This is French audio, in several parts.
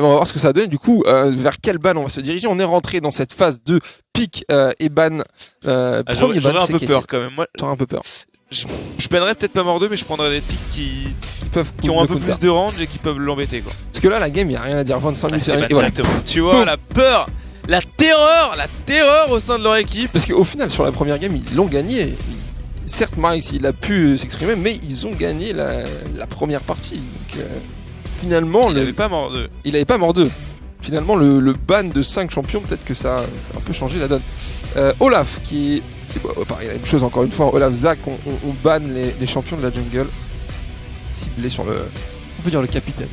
On va voir ce que ça donne. Du coup, vers quelle ban on va se diriger? On est rentré dans cette phase de pick et ban. J'aurais un peu peur quand même. Moi, j'aurais un peu peur. Je bannerais peut-être pas mort 2, mais je prendrais des picks qui ont un peu plus de range et qui peuvent l'embêter, quoi. Parce que là, la game, il n'y a rien à dire. 25 minutes, c'est directement. Voilà. Tu vois, la peur, la terreur au sein de leur équipe. Parce qu'au final, sur la première game, ils l'ont gagné. Certes, Marix, il a pu s'exprimer, mais ils ont gagné la première partie. Donc, finalement, il n'avait pas mort 2. Il n'avait pas mort 2. Finalement, le ban de 5 champions, peut-être que ça a un peu changé la donne. Olaf, qui est pareil, la même chose encore une fois. Olaf, Zach, on banne les champions de la jungle. Ciblé sur le. On peut dire le capitaine.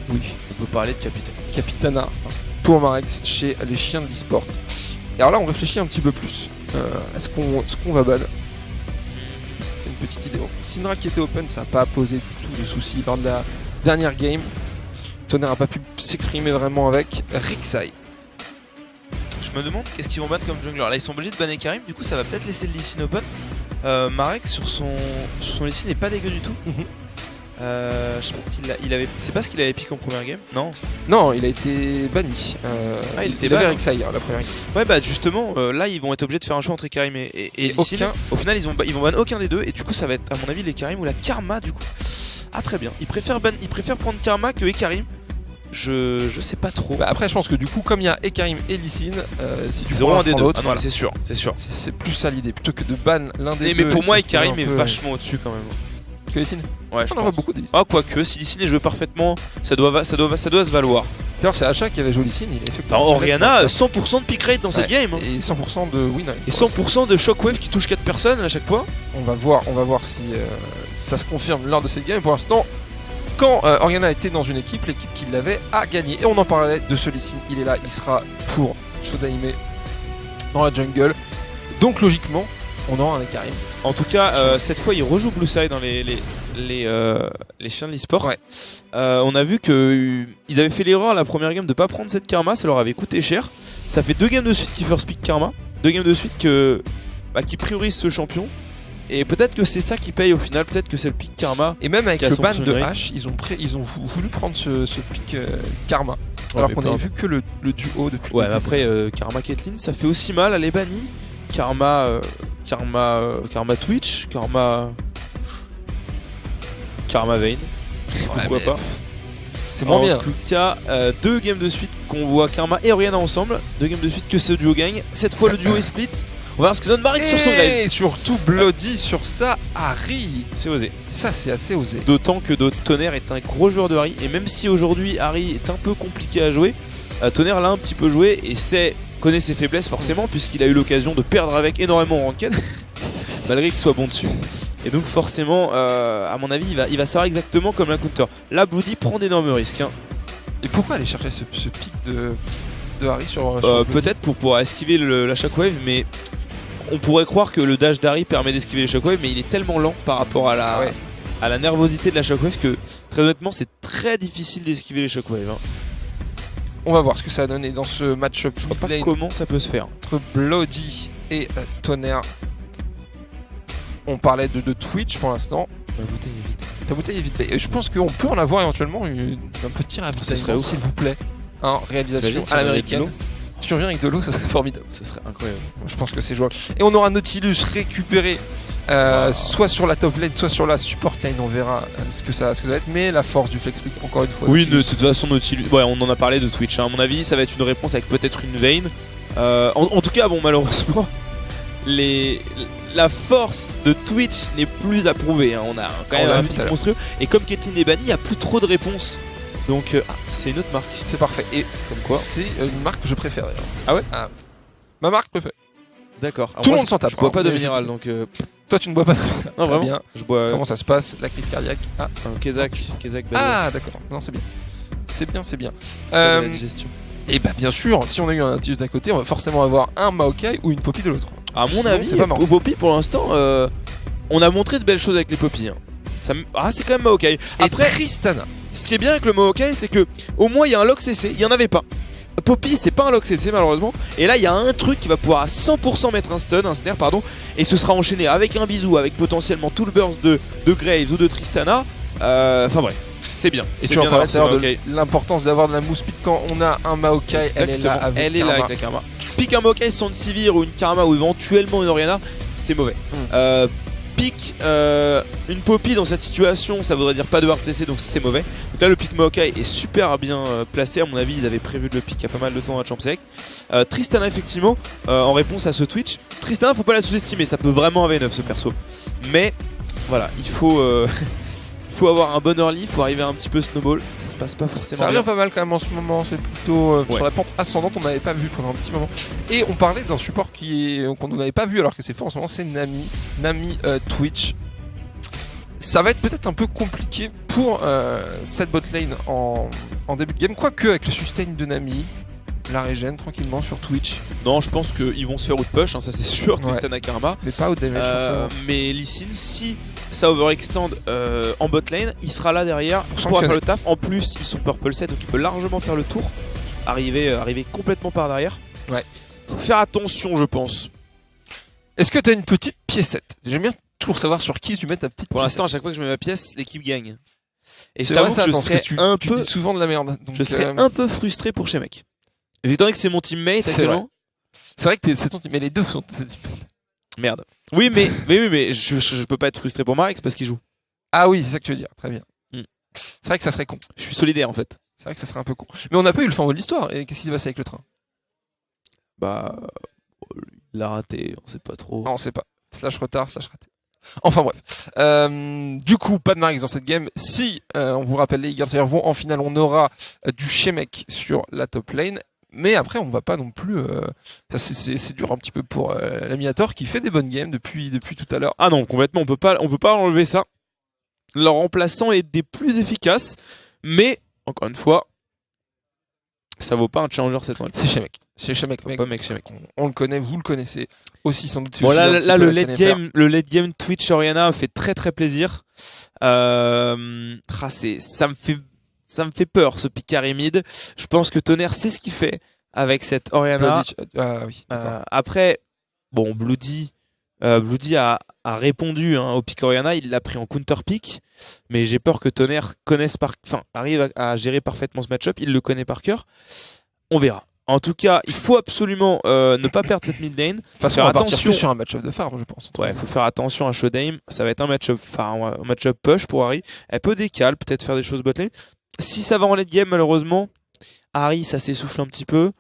Oui. On peut parler de capitaine. Capitana pour Marix chez les chiens de l'e-sport. Et alors là, on réfléchit un petit peu plus. Est-ce qu'on va ban? Est-ce qu'il y a une petite idée? Syndra qui était open, ça n'a pas posé du tout de soucis lors de la dernière game. Tonnerre n'a pas pu s'exprimer vraiment avec Rek'Sai. Je me demande qu'est-ce qu'ils vont ban comme jungler. Là, ils sont obligés de banner Karim, du coup, ça va peut-être laisser le Lee Sin open. Marek sur son Lee Sin n'est pas dégueu du tout. Je sais pas s'il avait. C'est pas ce qu'il avait piqué en première game, non? Non, il a été banni. Il avait Rek'Sai la première game. Ouais, bah justement, là ils vont être obligés de faire un choix entre Karim et Lee Sin. Au final, ils vont ban aucun des deux, et du coup, ça va être à mon avis les Karim ou la Karma du coup. Ah, très bien. Ils préfèrent prendre Karma que Karim. Je sais pas trop. Bah après, je pense que du coup, comme il y a Karim et Lee Sin, si tu prends un des deux, voilà. c'est sûr. C'est plus ça l'idée, plutôt que de ban l'un des deux. Mais pour moi, Karim est vachement au-dessus quand même. Que Lee Sin? Ouais, on en voit beaucoup des Lee Sin. Ah, quoique, si Lee Sin est joué parfaitement, ça doit se valoir. D'ailleurs, c'est Asha qui avait joué Lee Sin, il a effectivement. Oriana, 100% de pick rate dans cette game. Et 100% de win rate. Et 100% de shockwave qui touche 4 personnes à chaque fois. On va voir si ça se confirme lors de cette game. Pour l'instant, quand Oriana était dans une équipe, l'équipe qui l'avait a gagné. Et on en parlait de ce Lee Sin, il est là, il sera pour Shodaime dans la jungle. Donc logiquement, on aura un Karim. En tout cas, cette fois, il rejoue Blue Side dans les chiens de l'e-sport. Ouais. On a vu qu'ils avaient fait l'erreur la première game de pas prendre cette Karma, ça leur avait coûté cher. Ça fait 2 games de suite qu'ils first pick Karma, 2 games de suite qui priorisent ce champion. Et peut-être que c'est ça qui paye au final, peut-être que c'est le pick Karma. Et même avec le ban de H, ils ont voulu prendre ce pick Karma. Alors qu'on avait vu que le duo depuis. Ouais, mais après Karma Caitlyn, ça fait aussi mal, elle est bannie. Karma Twitch, Karma Vayne. Pourquoi pas. C'est moins bien. En tout cas, 2 games de suite qu'on voit Karma et Oriana ensemble. 2 games de suite que ce duo gagne. Cette fois, le duo est split. On va voir ce que donne Marix sur son Graves. Et surtout Bloody sur sa Ahri. C'est osé. Ça, c'est assez osé. D'autant que Tonnerre est un gros joueur de Ahri. Et même si aujourd'hui Ahri est un peu compliqué à jouer, Tonnerre l'a un petit peu joué et connaît ses faiblesses forcément, puisqu'il a eu l'occasion de perdre avec énormément en ranked, malgré qu'il soit bon dessus. Et donc forcément, à mon avis, il va savoir exactement comme un counter. Là, Bloody prend d'énormes risques. Et pourquoi aller chercher ce pic de Ahri sur peut-être pour pouvoir esquiver la shockwave, mais on pourrait croire que le dash d'Ahri permet d'esquiver les shockwaves, mais il est tellement lent par rapport à la nervosité de la shockwave que très honnêtement c'est très difficile d'esquiver les shockwaves. On va voir ce que ça a donné dans ce match-up. Je vois pas comment ça peut se faire entre Bloody et Tonnerre. On parlait de Twitch pour l'instant. Ma bouteille est vide. Ta bouteille est vide. Je pense qu'on peut en avoir éventuellement un petit ravitaillement, s'il vous plaît. Réalisation à l'américaine. Si tu reviens avec de l'eau, ça serait formidable. Ce serait incroyable. Je pense que c'est jouable. Et on aura Nautilus récupéré soit sur la top lane, soit sur la support lane. On verra ce que ça va être. Mais la force du flex pick, encore une fois. Oui, de toute façon, Nautilus. Ouais, on en a parlé de Twitch. À mon avis, ça va être une réponse avec peut-être une Vayne. En tout cas, bon, malheureusement, la force de Twitch n'est plus approuvée. On a quand même un pick monstrueux. Et comme Caitlyn est bannie, il n'y a plus trop de réponses. Donc c'est une autre marque. C'est parfait. Et comme quoi, c'est une marque que je préfère d'ailleurs. Ah ouais, ma marque préférée. D'accord. Tout le monde s'en tape. Je bois pas de minéral donc. Toi tu ne bois pas. Non vraiment. Bien. Je bois. Comment ça se passe? La crise cardiaque. Un Kezak. Ah d'accord. Non c'est bien. C'est bien. La digestion. Et bah bien sûr, si on a eu un Nautilus d'un côté, on va forcément avoir un Maokai ou une Poppy de l'autre. À mon avis, Poppy pour l'instant, on a montré de belles choses avec les Poppy. C'est quand même Maokai. Après Tristana. Ce qui est bien avec le Maokai, c'est que au moins il y a un lock CC, il n'y en avait pas. Poppy, c'est pas un lock CC malheureusement. Et là, il y a un truc qui va pouvoir à 100% mettre un snare, pardon. Et ce sera enchaîné avec un bisou, avec potentiellement tout le burst de Graves ou de Tristana. Enfin bref. c'est bien. Et C'est tu en bien parlais d'avoir tout à ce l'heure de Maokai. l'importance d'avoir de la mousse speed quand on a un Maokai. Exactement, Elle est là avec la Karma. Pique un Maokai sans une Sivir ou une Karma ou éventuellement une Orianna, c'est mauvais. Pique une Poppy dans cette situation, ça voudrait dire pas de hard CC, donc c'est mauvais. Donc là le pick Maokai est super bien placé, à mon avis ils avaient prévu de le pick il y a pas mal de temps dans la Champ Select. Tristana effectivement, en réponse à ce Twitch, Tristana faut pas la sous-estimer, ça peut vraiment AV9 ce perso. Mais voilà, il faut avoir un bon early, il faut arriver un petit peu snowball, ça se passe pas forcément Ça bien. revient pas mal quand même en ce moment, c'est plutôt Ouais. sur la pente ascendante, on n'avait pas vu pendant un petit moment. Et on parlait d'un support qu'on n'avait pas vu alors que c'est fort en ce moment, c'est Nami Twitch. Ça va être peut-être un peu compliqué pour cette bot lane en début de game, quoique avec le sustain de Nami, la régène tranquillement sur Twitch, Non, je pense qu'ils vont se faire outpush, hein, ça c'est sûr, Tristana Karma. mais pas au damage forcément. Mais Lee Sin, si ça overextend en bot lane, il sera là derrière pour sanctionner. faire le taf. En plus, ils sont purple set, donc il peut largement faire le tour, arriver complètement par derrière. Ouais. Faut faire attention, je pense. Est-ce que t'as une petite piécette? J'aime bien toujours savoir sur qui tu mets ta petite Pour piécette. l'instant, à chaque fois que je mets ma pièce, l'équipe gagne. Et je C'est vrai, t'avoue ça, que je attends, serais parce que tu peu, dis souvent de la merde. Donc, je serais un peu frustré pour Shemek. Étant donné que c'est mon teammate C'est actuellement. c'est vrai que c'est ton team, mais les deux sont tes teammates. Merde. Oui, mais je peux pas être frustré pour Marx parce qu'il joue. Ah oui, c'est ça que tu veux dire, très bien. Hmm. C'est vrai que ça serait con. Je suis solidaire en fait. C'est vrai que ça serait un peu con. Mais on n'a pas eu le fin mot de l'histoire. Et qu'est-ce qui s'est passé avec le train? Bah, il l'a raté, on sait pas trop. Ah, on sait pas. Slash retard, slash raté. Enfin bref. Du coup, pas de Marix dans cette game. Si, on vous rappelle, les Eagles vont en finale, on aura du Shemek sur la top lane. Mais après, on va pas non plus. C'est dur un petit peu pour l'Amiator qui fait des bonnes games depuis tout à l'heure. Ah non, complètement, on peut pas enlever ça. Leur remplaçant est des plus efficaces, mais encore une fois, ça vaut pas un challenger 700. C'est Shemek. C'est Shemek, mec. Pas mec Shemek. On le connaît, vous le connaissez aussi sans doute. Bon, là, là, le late game Twitch Orianna fait très très plaisir. Ça me fait peur ce Picari mid. Je pense que Tonnerre sait ce qu'il fait avec cette Orianna. Ah oui. d'accord. Après, bon, Bloody a répondu au pick Orianna, il l'a pris en counter pick, mais j'ai peur que Tonnerre arrive à gérer parfaitement ce match-up, il le connaît par cœur. On verra. En tout cas, il faut absolument ne pas perdre cette mid lane. Enfin, faire on va partir attention. plus sur un match-up de farm, je pense. Ouais, faut faire attention à Showdame. Ça va être un match-up push pour Harry. Elle peut décaler, peut-être faire des choses bot lane. Si ça va en late game, malheureusement, Harry, ça s'essouffle un petit peu.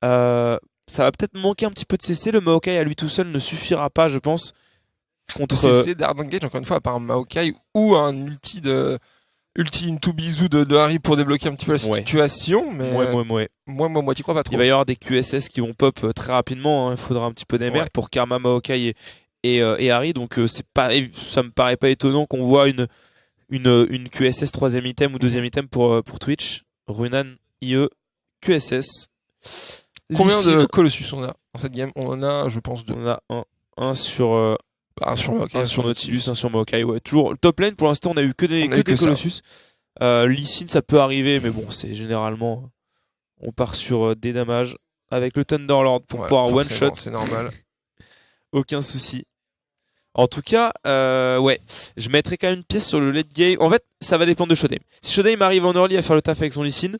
Ça va peut-être manquer un petit peu de CC. Le Maokai à lui tout seul ne suffira pas, je pense, contre. CC d'Hard Engage, encore une fois, à part un Maokai ou un ulti into bisou de Harry pour débloquer un petit peu la situation. Mais moi, tu crois pas trop. Il va y avoir des QSS qui vont pop très rapidement. Il faudra un petit peu d'émerge pour Karma, Maokai et Harry. Donc ça me paraît pas étonnant qu'on voit une QSS 3ème item ou 2ème item pour Twitch. Runan, IE, QSS. Combien de Colossus on a dans cette game? On en a, je pense, deux. On a un sur Maokai, un sur Nautilus, un sur Maokai. Ouais, toujours le top lane pour l'instant, on a eu que des Colossus. Lee Sin, ça peut arriver, mais bon, c'est généralement on part sur des damages avec le Thunderlord pour pouvoir one shot. C'est normal. Aucun souci. En tout cas, je mettrai quand même une pièce sur le late game. En fait, ça va dépendre de Showdame. Si Showdame arrive en early à faire le taf avec son Lee Sin,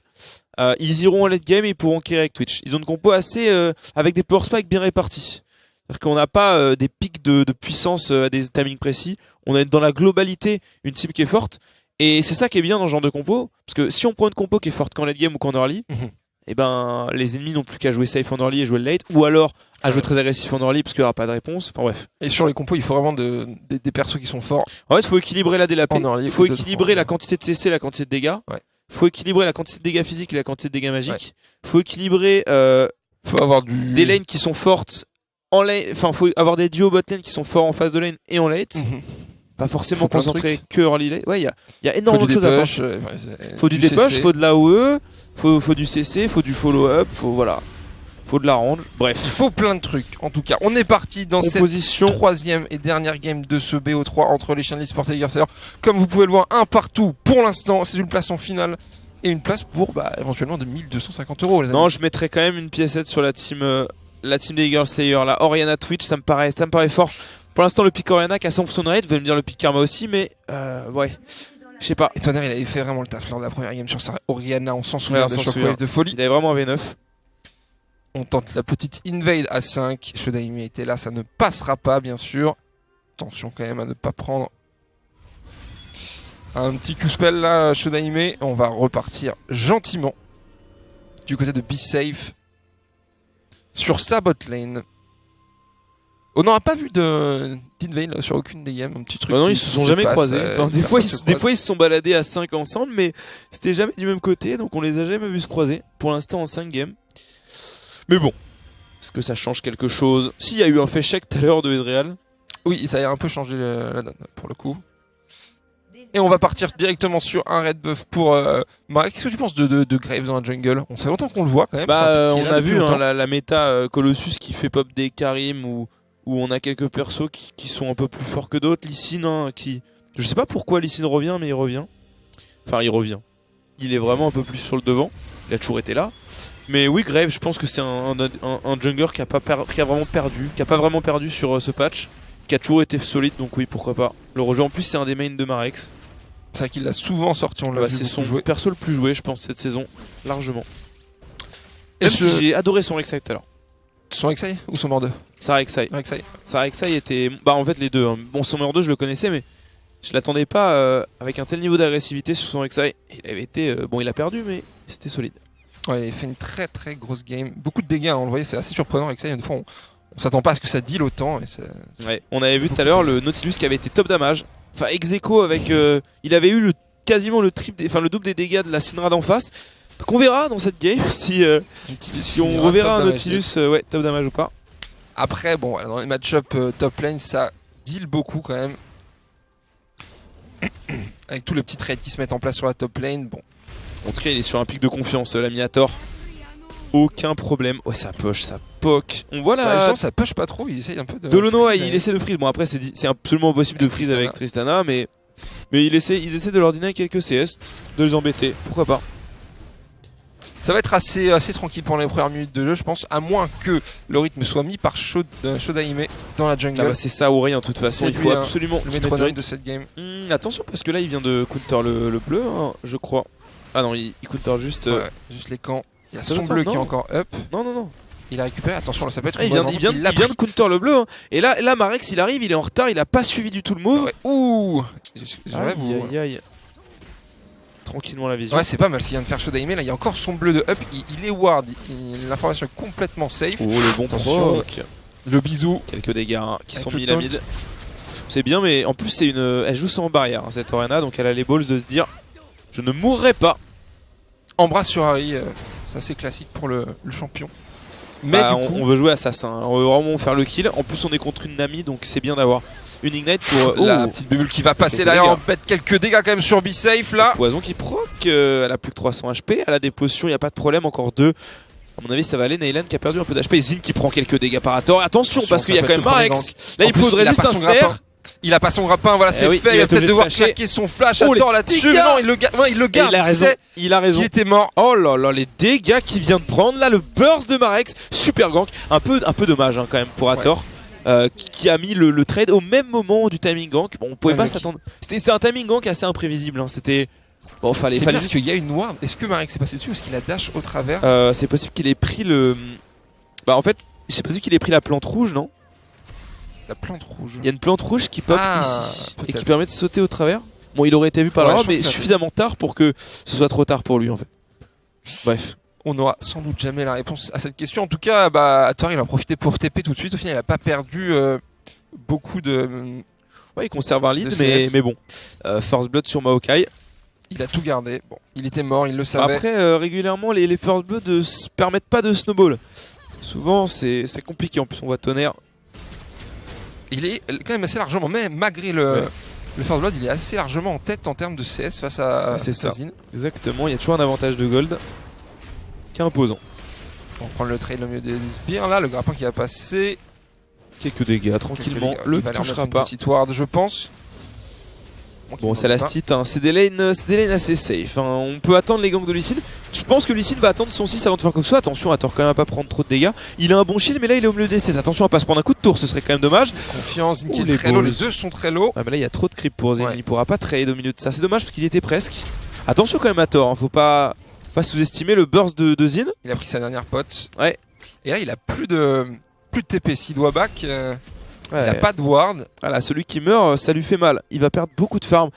ils iront en late game et ils pourront carry avec Twitch. Ils ont une compo assez avec des power spikes bien répartis. C'est-à-dire qu'on n'a pas des pics de puissance à des timings précis. On a dans la globalité une team qui est forte. Et c'est ça qui est bien dans ce genre de compo. Parce que si on prend une compo qui est forte qu'en late game ou qu'en early, et ben les ennemis n'ont plus qu'à jouer safe en early et jouer le late. Ou alors à jouer très agressif en early parce qu'il n'y aura pas de réponse. Enfin bref. Et sur les compos, il faut vraiment des persos qui sont forts. En fait, il faut équilibrer la DLAP. Il faut équilibrer la 3, quantité de CC et la quantité de dégâts. Ouais. Il faut équilibrer la quantité de dégâts physiques et la quantité de dégâts magiques. Il faut équilibrer faut avoir des lanes qui sont fortes en lane. Enfin, faut avoir des duos bot lane qui sont forts en phase de lane et en late. Pas forcément concentré que early lane. Ouais, il y a énormément de choses à penser. Faut du dépush, faut de l'AOE, faut du CC, faut du follow-up, faut de la range. Bref. Il faut plein de trucs. En tout cas, on est parti dans cette troisième et dernière game de ce BO3 entre les chiens de l'eSport et les Garçons. Comme vous pouvez le voir, un partout pour l'instant. C'est une place en finale et une place pour éventuellement de 1250 €. Les amis. Non, je mettrais quand même une piécette sur la team des Eagle Slayer. La Orianna Twitch, ça me paraît fort. Pour l'instant, le pick Orianna qui a 100% de rate, vous allez me dire le pick Karma aussi, mais ouais. Je sais pas. Et Tonnerre, il avait fait vraiment le taf lors de la première game sur sa Oriana. On s'en souvient on de s'en Shockwave souvient. de folie. Il avait vraiment un V9. On tente la petite invade à 5. Shodaime était là, ça ne passera pas, bien sûr. Attention quand même à ne pas prendre un petit Q-spell là, Shodaime. On va repartir gentiment du côté de Be Safe sur sa bot lane. On n'aura pas vu d'invade sur aucune des games, un petit truc. Bah non, qui ils se sont se jamais passe, croisés. Enfin, des fois, ils se sont baladés à 5 ensemble, mais c'était jamais du même côté, donc on les a jamais vus se croiser. Pour l'instant, en 5 games. Mais bon, est-ce que ça change quelque chose? S'il y a eu un fait check tout à l'heure de Edreal. Oui, ça a un peu changé la donne pour le coup. Et on va partir directement sur un red buff pour Marek. Qu'est-ce que tu penses de Graves dans la jungle? On sait longtemps qu'on le voit quand même. Bah, on a vu hein, la méta Colossus qui fait pop des Karim où on a quelques persos qui sont un peu plus forts que d'autres. Lee Sin, hein, qui. Je sais pas pourquoi Lee Sin revient, mais il revient. Enfin, il revient. Il est vraiment un peu plus sur le devant. Il a toujours été là. Mais oui, Graves, je pense que c'est un jungler qui a pas vraiment perdu sur ce patch, qui a toujours été solide, donc oui, pourquoi pas le rejoindre. En plus, c'est un des mains de Marex. C'est vrai qu'il l'a souvent sorti, on l'a vu C'est son jouer. perso le plus joué, je pense, cette saison, largement. Et Même si j'ai adoré son Rek'Sai tout à l'heure. Son Rek'Sai ou son mort 2? Sa Rek'Sai. Sa Rek'Sai était. Bah, en fait, les deux. Hein. Bon, son mort 2, je le connaissais, mais je l'attendais pas avec un tel niveau d'agressivité sur son Rek'Sai. Il avait été. Bon, il a perdu, mais c'était solide. Ouais, il a fait une très très grosse game. Beaucoup de dégâts, hein, on le voyait, c'est assez surprenant avec ça. Une fois, on s'attend pas à ce que ça deal autant. Ouais. On avait vu tout à l'heure le Nautilus qui avait été top damage. Enfin, ex-aequo avec. Il avait eu quasiment le double des dégâts de la Syndra d'en face. Donc on verra dans cette game si on reverra un Nautilus top damage ou pas. Après, bon, voilà, dans les match-up top lane, ça deal beaucoup quand même. Avec tous les petits trades qui se mettent en place sur la top lane, bon. En tout cas, il est sur un pic de confiance, l'Amiator. Aucun problème. Ouais, ça push, ça poke. On voit là. Justement, ça push pas trop, il essaye un peu de. Dolono, il essaie de freeze. Bon, après, c'est absolument impossible de freeze avec Tristana, mais ils essaient de leur donner quelques CS, de les embêter. Pourquoi pas? Ça va être assez tranquille pendant les premières minutes de jeu, je pense, à moins que le rythme soit mis par Shodaime dans la jungle. Ah bah c'est ça, Ori, en toute façon, il faut absolument le métronome de cette game. Attention, parce que là, il vient de counter le bleu, hein, je crois. Ah non, il counter juste. Juste les camps. Il y a son bleu qui est encore up. Non. Il a récupéré, attention, là ça peut être il vient de counter le bleu. Hein. Et là, Marex, il arrive, il est en retard, il a pas suivi du tout le move. Ouais. Ouh. Aïe. Tranquillement la vision. Ouais, c'est pas mal ce qu'il vient de faire Shodaime. Là, il y a encore son bleu de up. Il est ward. L'information est complètement safe. Oh, le bon proc. Le bisou. Quelques dégâts hein, qui sont mis la mid. C'est bien, mais en plus, elle joue sans barrière, hein, cette Oriana. Donc elle a les balls de se dire je ne mourrai pas. Embrasse sur Harry. C'est assez classique pour le champion. Mais bah, du coup, on veut jouer Assassin. Hein. On veut vraiment faire le kill. En plus, on est contre une Nami. Donc c'est bien d'avoir une Ignite pour la petite bubule qui va passer derrière, on pète quelques dégâts quand même sur Be Safe là. Poison qui proc, elle a plus que 300 HP, elle a des potions, il n'y a pas de problème, encore 2. À mon avis ça va aller, Neylan qui a perdu un peu d'HP, Zin qui prend quelques dégâts par Hathor. Attention parce qu'il y a quand même Marex. Là il faudrait juste un snare. Il a pas son grappin, voilà c'est fait, il va peut-être devoir claquer son flash Hathor là-dessus. Non, il le garde, il a raison. Il était mort. Oh là là, les dégâts qu'il vient de prendre, là le burst de Marex, super gank. Un peu dommage hein, quand même pour Hathor. Qui a mis le trade au même moment du timing gank. Bon, on pouvait pas s'attendre. C'était un timing gank assez imprévisible. Hein. C'était bon, fallait. Parce qu'il y a une ward. Est-ce que Marek s'est passé dessus ou est-ce qu'il a dash au travers? C'est possible qu'il ait pris le. Bah en fait, c'est possible qu'il ait pris la plante rouge, non? La plante rouge. Il y a une plante rouge qui pop ici et qui permet de sauter au travers. Bon, il aurait été vu par là, mais suffisamment tard pour que ce soit trop tard pour lui en fait. Bref. On n'aura sans doute jamais la réponse à cette question. En tout cas, Hathor il a profité pour TP tout de suite. Au final, il n'a pas perdu beaucoup de. Ouais, il conserve un lead, mais bon. First Blood sur Maokai. Il a tout gardé. Bon, il était mort, il le savait. Après, régulièrement, les First Blood ne se permettent pas de snowball. Souvent, c'est compliqué. En plus, on voit Tonnerre. Il est quand même assez largement, mais malgré le First Blood, il est assez largement en tête en termes de CS face à Zin. Exactement, il y a toujours un avantage de gold. Imposant. On va prendre le trade au milieu des sbires là, le grappin qui va passer. Quelques dégâts tranquillement, le touchera pas. Petite ward je pense. Bon, c'est la stit, hein. C'est des lanes assez safe. Hein. On peut attendre les gangs de Lee Sin. Je pense que Lee Sin va attendre son 6 avant de faire quoi que ce soit. Attention, Hathor quand même à pas prendre trop de dégâts. Il a un bon shield, mais là il est au milieu des 16. Attention à pas se prendre un coup de tour, ce serait quand même dommage. Confiance, Zin qui est très low, les deux sont très low. Ah, mais là il y a trop de creep pour Zin, il pourra pas trade au milieu de ça. C'est dommage parce qu'il était presque. Attention quand même Hathor, hein. Faut pas sous-estimer le burst de Zin. Il a pris sa dernière pote. Ouais. Et là il a plus de TP. S'il doit back, il a pas de ward. Voilà, celui qui meurt, ça lui fait mal. Il va perdre beaucoup de farm.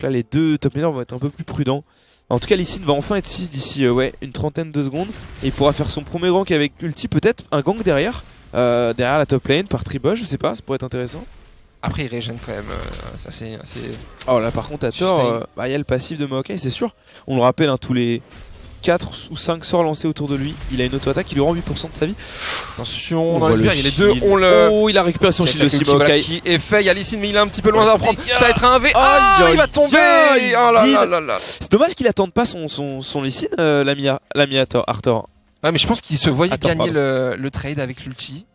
Là les deux top laners vont être un peu plus prudents. En tout cas Lee Sin va enfin être 6 d'ici une trentaine de secondes. Et il pourra faire son premier gank avec ulti, peut-être un gank derrière la top lane par Tribush, je sais pas, ça pourrait être intéressant. Après il régène quand même, ça c'est assez... Oh là par contre Hathor, il y a le passif de Maokai, c'est sûr. On le rappelle, hein, tous les 4 ou 5 sorts lancés autour de lui, il a une auto-attaque qui lui rend 8% de sa vie. Attention, dans les il y a les deux, on le... Oh, il a récupéré son shield aussi, Maokai. Qui est fait, il y a Lee Sin mais il est un petit peu loin d'en prendre. Ça va être un V. Il va tomber. Oh là là là. C'est dommage qu'il attende pas son Lee Sin, l'ami Hathor. Ouais, mais je pense qu'il se voyait gagner le trade avec l'ulti.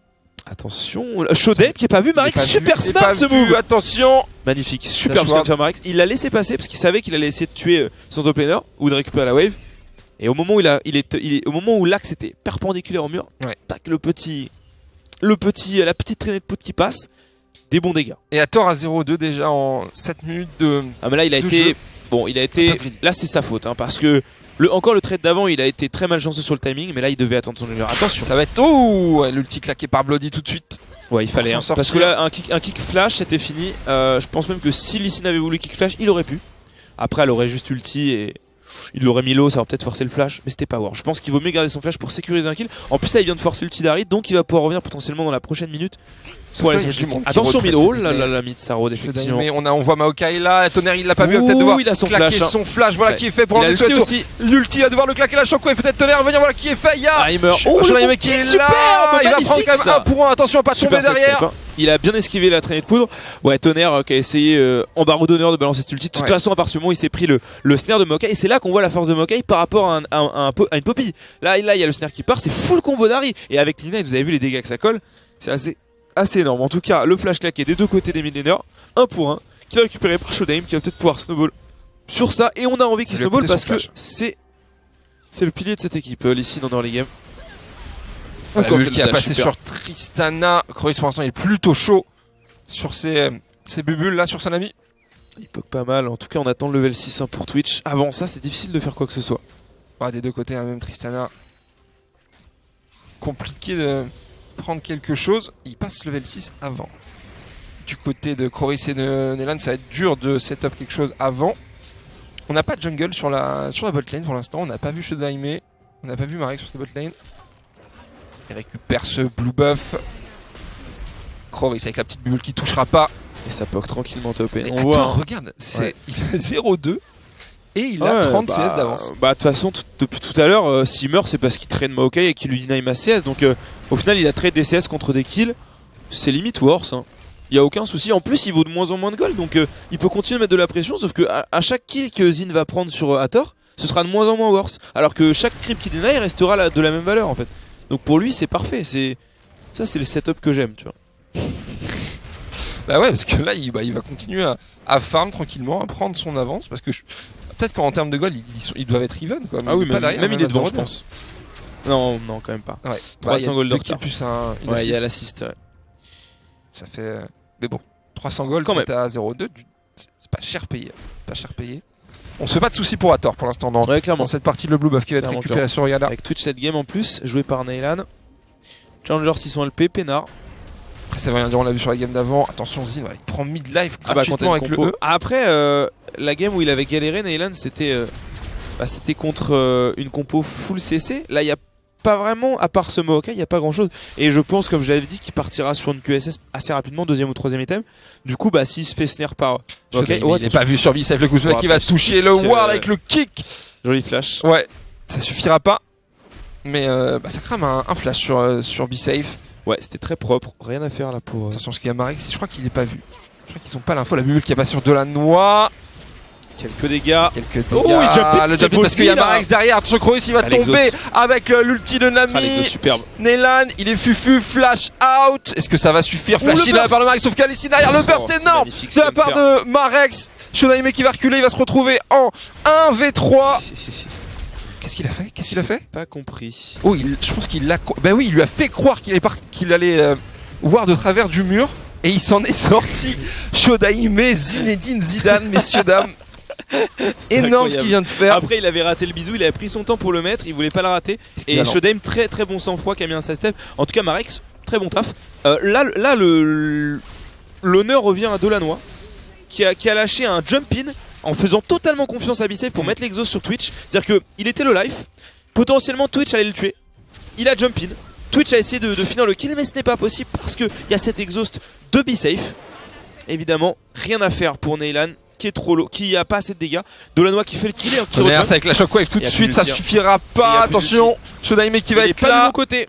Attention, Shodep qui est pas vu, Marek, super smart ce move. Attention. Magnifique, super ce qu'a fait Marek. Il l'a laissé passer parce qu'il savait qu'il allait essayer de tuer son top laner ou de récupérer la wave. Et au moment où au moment où l'axe était perpendiculaire au mur, tac, la petite traînée de poudre qui passe, des bons dégâts. Et Hathor à 0-2 déjà en 7 minutes de... Ah mais là il a été... Bon, il a été... Là c'est sa faute, hein, parce que encore le trade d'avant il a été très malchanceux sur le timing, mais là il devait attendre son heure. Attention. Ça va être... Oh, l'ulti claqué par Bloody tout de suite. Ouais, il fallait, hein, parce que là un kick flash c'était fini. Je pense même que si Lee Sin avait voulu kick flash, il aurait pu. Après elle aurait juste ulti et... Il l'aurait mis low, ça aurait peut-être forcé le flash, mais c'était pas war. Je pense qu'il vaut mieux garder son flash pour sécuriser un kill. En plus là il vient de forcer l'ulti d'Ari, donc il va pouvoir revenir potentiellement dans la prochaine minute. Attention mid, oh là là la mid ça road effectivement. Mais on voit Maokai là, Tonnerre il l'a pas vu, peut-être devoir il a son claquer flash, son flash, voilà qui est fait pour l'ulti aussi. L'ulti va devoir le claquer, la shockwave, peut-être Tonnerre venir, voilà qui est fait, il y a... il meurt, le mec qui est là, il va prendre quand même 1 pour 1, attention à pas tomber derrière. Il a bien esquivé la traînée de poudre. Ouais, Tonnerre qui a essayé en barreau d'honneur de balancer cette ulti. De toute façon, à partir du moment où il s'est pris le snare de Maokai, et c'est là qu'on voit la force de Maokai par rapport à une Poppy. Là, il y a le snare qui part, c'est full combo d'Ari. Et avec Lina, vous avez vu les dégâts que ça colle. C'est assez énorme. En tout cas, le flash claqué des deux côtés des mid-laners, 1 pour 1, qui est récupéré par Shodame, qui va peut-être pouvoir snowball sur ça. Et on a envie qu'il snowball parce que c'est le pilier de cette équipe, Lee Sin en early game. Encore qui a passé sur Tristana. Croix pour l'instant il est plutôt chaud sur ces bubules là sur son ami. Il poke pas mal, en tout cas on attend le level 6 pour Twitch. Avant ça c'est difficile de faire quoi que ce soit. Des deux côtés, hein, même Tristana. Compliqué de prendre quelque chose. Il passe level 6 avant. Du côté de Croris et de Nelan ça va être dur de setup quelque chose avant. On n'a pas de jungle sur la bot lane pour l'instant. On n'a pas vu Shodaime. On n'a pas vu Marek sur sa bot lane. Il récupère ce blue buff. Croris avec la petite bulle qui touchera pas. Et ça poke tranquillement top. Et on voit, regarde, il a 0-2 et il a 30 CS d'avance. De toute façon, depuis tout à l'heure, s'il meurt, c'est parce qu'il traîne Maokai et qu'il lui deny ma CS. Donc au final, il a trade des CS contre des kills. C'est limite worse. Hein. Il n'y a aucun souci. En plus, il vaut de moins en moins de gold. Donc il peut continuer de mettre de la pression. Sauf que à chaque kill que Zin va prendre sur Hathor, ce sera de moins en moins worse. Alors que chaque creep qui deny restera de la même valeur en fait. Donc pour lui c'est parfait, ça c'est le setup que j'aime, tu vois. Bah ouais, parce que là il va continuer à farm tranquillement, à prendre son avance, parce que peut-être qu'en termes de gold ils doivent être even quoi. Ah oui, même il est devant je pense. Non quand même pas. Ouais. 300 gold de retard. Plus ouais, il y a l'assist. Ouais. Ça fait... Mais bon, 300 gold quand même à 0,2, c'est pas cher payé. On se fait pas de soucis pour Hathor pour l'instant dans cette partie, le blue buff qui va être récupéré sur Yana. Avec Twitch late game en plus, joué par Neylan. Challengers 600 LP, peinard. Après ça veut rien dire, on l'a vu sur la game d'avant. Attention Zin, il prend mid-life gratuitement avec le E. Après, la game où il avait galéré, Neylan, c'était contre une compo full CC. Là, il y a pas vraiment, à part ce Maokai, il n'y a pas grand chose. Et je pense, comme je l'avais dit, qu'il partira sur une QSS assez rapidement, 2ème ou 3ème item. Du coup, s'il se fait snare par Maokai, il n'est pas vu sur V-Safe le coup qui va toucher le ward avec le kick. Joli flash. Ouais, ça suffira pas. Mais ça crame un flash sur B-Safe. Ouais, c'était très propre, rien à faire là pour... Attention, ce qu'il y a Marek, je crois qu'il n'est pas vu. Je crois qu'ils ont pas l'info, la bulle qui a pas sur de la noix. Quelques dégâts. Oh, il jump it, parce qu'il y a Marex derrière. Attention, Croix il va tomber avec l'ulti de Nami. Superbe. Nelan, il est fufu, flash out. Est-ce que ça va suffire? Flash in par le Marex, sauf qu'Alicine derrière le burst énorme de la part de Marex. Shodaime qui va reculer, il va se retrouver en 1v3. Qu'est-ce qu'il a fait? Qu'est-ce qu'il a fait? Pas compris. Oh, je pense qu'il l'a... Bah oui, il lui a fait croire qu'il allait voir de travers du mur. Et il s'en est sorti. Shodaime, Zinedine Zidane, messieurs, dames. Énorme ce qu'il vient de faire. Après, il avait raté le bisou, il avait pris son temps pour le mettre, il voulait pas le rater. Et Shodaime, très très bon sang-froid qui a mis un sidestep. En tout cas, Marex, très bon taf. Là l'honneur revient à Delanois qui a lâché un jump-in en faisant totalement confiance à Bisafe pour mettre l'exhaust sur Twitch. C'est-à-dire qu'il était le life, potentiellement Twitch allait le tuer. Il a jump-in. Twitch a essayé de finir le kill, mais ce n'est pas possible parce qu'il y a cet exhaust de Bisafe. Évidemment, rien à faire pour Neylan qui est trop low, qui a pas assez de dégâts. Delanois qui fait le kill et qui rejump. Avec la shockwave tout de suite, ça suffira pas. Attention, Shodaime qui va être là. Du bon côté.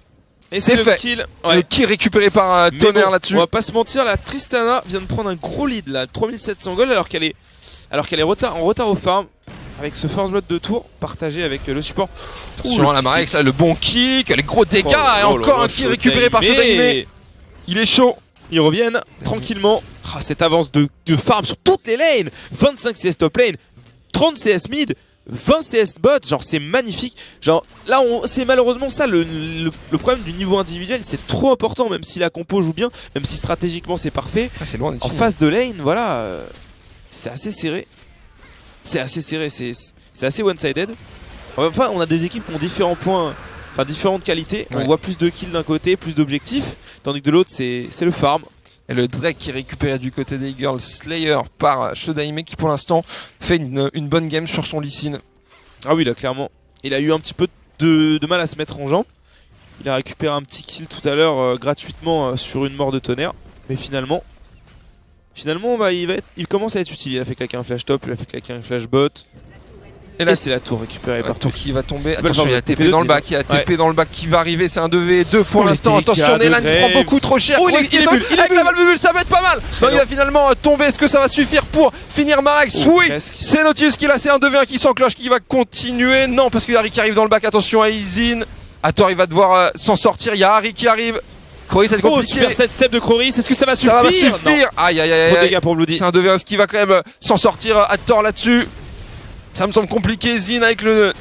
Et c'est fait. Kill. Ouais. Le kill récupéré par Tonnerre bon, là-dessus. On va pas se mentir, la Tristana vient de prendre un gros lead là, 3700 gold alors qu'elle est en retard au farm. Avec ce first blood de tour partagé avec le support. Sur la Marex là, le bon kick, les gros dégâts et encore un kill récupéré par Shodaime. Il est chaud. Ils reviennent tranquillement. Ah, cette avance de farm sur toutes les lanes. 25 CS top lane, 30 CS mid, 20 CS bot. Genre c'est magnifique. Genre là c'est malheureusement ça le problème du niveau individuel. C'est trop important même si la compo joue bien, même si stratégiquement c'est parfait. Ah, c'est loin en face de lane, voilà, c'est assez serré. C'est assez serré, c'est assez one-sided. Enfin, on a des équipes qui ont différents points, enfin différentes qualités. Ouais. On voit plus de kills d'un côté, plus d'objectifs, tandis que de l'autre, c'est le farm. Et le Drake qui est récupéré du côté des Girls Slayer par Shodaime qui pour l'instant fait une bonne game sur son Lee Sin. Ah oui, là clairement, il a eu un petit peu de mal à se mettre en jambe. Il a récupéré un petit kill tout à l'heure gratuitement sur une mort de Tonnerre, mais finalement bah, il commence à être utile. Il a fait claquer un flash top, il a fait claquer un flash bot. Et là c'est la tour récupérée par tour qui va tomber. Attention, il y a TP dans le bac, il y a TP dans le bac qui va arriver, c'est un 2v2 pour l'instant. Attention, Neylan qui prend beaucoup trop cher. Oh, il est avec la valve, ça va être pas mal. Non, il va finalement tomber. Est-ce que ça va suffire pour finir Marex? Oui, c'est Nautilus qui l'a, c'est un 2v1 qui s'enclenche, qui va continuer. Non, parce qu'il y a Harry qui arrive dans le bac. Attention à Izin. Attends, il va devoir s'en sortir. Il y a Harry qui arrive. Croris, c'est compliqué. Super set step de Croris, est-ce que ça va suffire? Ça va suffire. Aïe aïe aïe. Trop de dégâts pour Bloody. C'est un 2v1 qui va quand même s'en sortir à tort là-dessus. Ça me semble compliqué. Zin avec le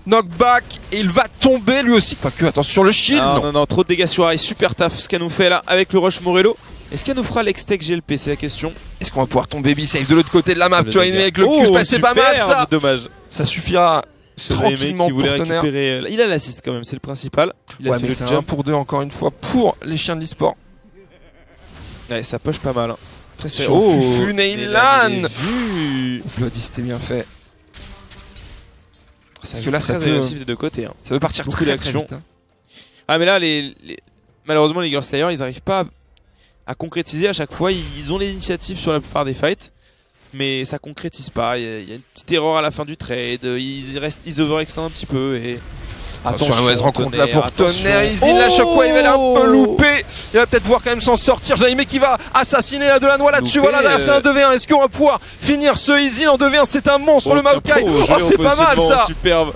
knockback et il va tomber lui aussi. Pas que, attention le shield. Non, trop de dégâts sur Harry. Super taf ce qu'elle nous fait là avec le rush Morello. Est-ce qu'elle nous fera l'extech GLP? C'est la question. Est-ce qu'on va pouvoir tomber Bisafe de l'autre côté de la map? Tu vois, avec le Q, c'est pas mal ça. Dommage. Ça suffira. Tranquillement qui voulait pour récupérer. Il a l'assist quand même, c'est le principal. Il a fait mais c'est 1 pour 2 encore une fois pour les chiens de l'e-sport. Ouais, ça push pas mal. Hein. Très serré. Oh, Fufu Neylan. Bloody, c'était bien fait. Parce que là, ça peut agressif des deux côtés. Hein. Ça veut partir beaucoup d'action. Hein. Ah mais là, malheureusement, les Girls Slayer, ils n'arrivent pas à concrétiser à chaque fois. Ils ont l'initiative sur la plupart des fights. Mais ça concrétise pas, il y a une petite erreur à la fin du trade, ils overextendent un petit peu et... Attention, une mauvaise rencontre là pour Tonnerre, Izin, la shockwave elle est un peu loupée. Il va peut-être voir quand même s'en sortir. Jaime qui va assassiner Delanois là-dessus, voilà derrière c'est un 2v1. Est-ce qu'on va pouvoir finir ce Izin en 2v1? C'est un monstre le Maokai. Oh c'est pas mal ça. Superbe.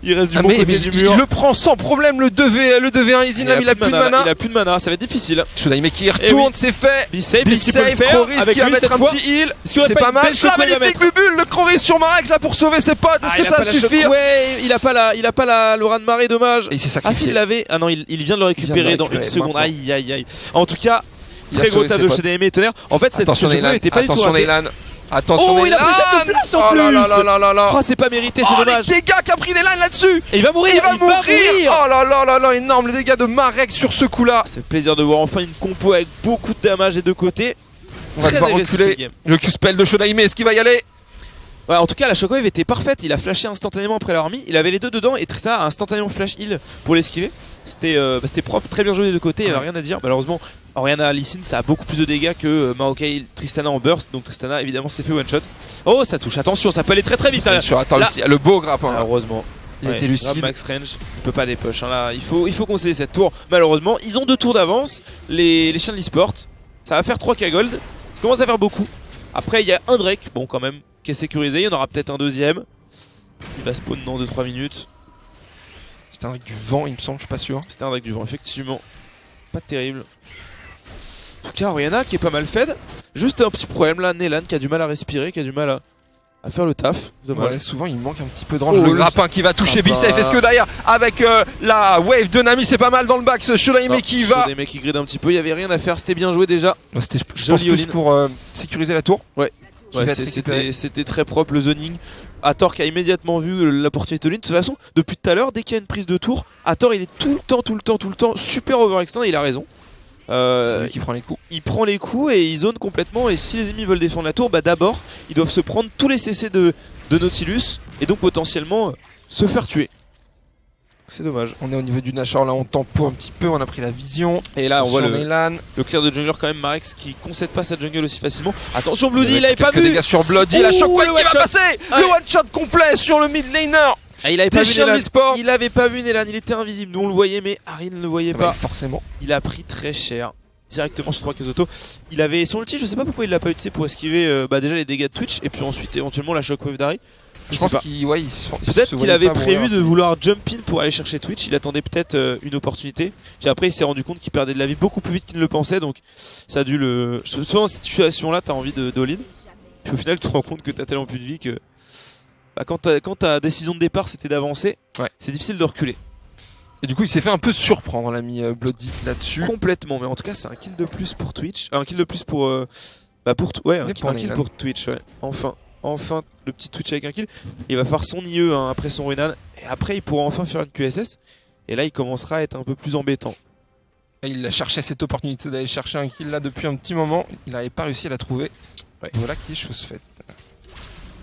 Il reste du bon côté du mur. Il le prend sans problème le 2v1 Izin là, mais il a plus de mana. Il a plus de mana, ça va être difficile. Shodaime qui retourne, c'est fait. Bisafe, Croris qui va mettre un petit heal. C'est pas mal. La magnifique bubule, le Croris sur Marex là pour sauver ses potes. Est-ce que ça suffit? Ouais, il a pas la Laura de marée, dommage. Ah s'il l'avait. Ah non, il vient de le récupérer dans une seconde. Aïe aïe aïe. En tout cas, très gros table de Shodaime et Tonnerre. En fait, cette Neylan était pas du tout. Attention Neylan. Attention, oh, il a pris cette flash en plus. Oh, c'est pas mérité, c'est dommage. Les dégâts qu'a pris Neylan là-dessus. Et il va mourir. Oh là là, énorme les dégâts de Marex sur ce coup-là. C'est plaisir de voir enfin une compo avec beaucoup de damage des deux côtés. On va devoir reculer. Le Q-spell de Shodaime, est-ce qu'il va y aller? Ouais, en tout cas, la shockwave était parfaite. Il a flashé instantanément après l'avoir mis. Il avait les deux dedans et Tristana a instantanément flash heal pour l'esquiver. C'était propre, très bien joué des deux côtés. Il n'y avait rien à dire. Malheureusement, Orianna Lee Sin, ça a beaucoup plus de dégâts que Maokai Tristana en burst. Donc Tristana, évidemment, s'est fait one shot. Oh, ça touche. Attention, ça peut aller très très vite. Attends, le beau grappin. Heureusement. Il était lucide. Max range, il peut pas dépush. Hein, là, il faut concéder cette tour. Malheureusement, ils ont 2 tours d'avance. Les chiens de l'e-sport. Ça va faire 3k gold. Ça commence à faire beaucoup. Après, il y a un Drake, bon, quand même, qui est sécurisé. Il y en aura peut-être un deuxième. Il va spawn dans 2-3 minutes. C'était un Drake du vent, il me semble, je suis pas sûr. C'était un Drake du vent, effectivement. Pas terrible. tout cas, Orianna qui est pas mal fed. Juste un petit problème là, Nelan qui a du mal à respirer, qui a du mal à faire le taf. Dommage. Ouais, souvent il manque un petit peu de range. Oh, le grappin qui va toucher Grappin. Bicef. Est-ce que derrière, avec la wave de Nami, c'est pas mal dans le back, ce Shodaime qui va. Des mecs qui grident un petit peu, il y avait rien à faire, c'était bien joué déjà. Ouais, c'était, je pense, Joli plus all-in. pour sécuriser la tour. Ouais, va être récupéré. c'était très propre le zoning. Hathor qui a immédiatement vu l'opportunité de all-in. De toute façon, depuis tout à l'heure, dès qu'il y a une prise de tour, Hathor il est tout le temps super overextend et il a raison. C'est lui qui prend les coups. Il prend les coups et il zone complètement. Et si les ennemis veulent défendre la tour, bah d'abord ils doivent se prendre tous les CC de Nautilus et donc potentiellement se faire tuer. C'est dommage. On est au niveau du Nashor, là on tempo un petit peu, on a pris la vision. Et là on voit Nelan. le clear de jungler quand même, Marex qui concède pas sa jungle aussi facilement. Attention Bloody, il avait pas quelques vu. dégâts sur Bloody, la shockwave le qui va one-shot. passer. Le one shot complet sur le mid laner. Ah, il avait pas vu Chiens Nelan. d'e-sport. Il avait pas vu Nelan, il était invisible. Nous on le voyait mais Harry ne le voyait pas. Forcément. Il a pris très cher directement sur 3 cases auto. Il avait son ulti, je sais pas pourquoi il l'a pas utilisé pour esquiver déjà les dégâts de Twitch et puis ensuite éventuellement la shockwave d'Harry. Je pense qu'il Peut-être qu'il avait prévu de vouloir jump in pour aller chercher Twitch, il attendait peut-être une opportunité. Puis après il s'est rendu compte qu'il perdait de la vie beaucoup plus vite qu'il ne le pensait, donc ça a dû le... Souvent dans cette situation là t'as envie de all-in, puis au final tu te rends compte que t'as tellement plus de vie que... Bah, quand ta décision de départ c'était d'avancer, c'est difficile de reculer. Et Et du coup, il s'est fait un peu surprendre, l'ami Bloody, là-dessus. Complètement, mais en tout cas, c'est un kill de plus pour Twitch. Un kill de plus pour. Un kill pour Twitch, ouais. Enfin, le petit Twitch avec un kill. Il va faire son IE après son Renan. Et après, il pourra enfin faire une QSS. Et là, il commencera à être un peu plus embêtant. Et il a cherché cette opportunité d'aller chercher un kill là depuis un petit moment. Il n'avait pas réussi à la trouver. Ouais. Voilà qui est chose faite.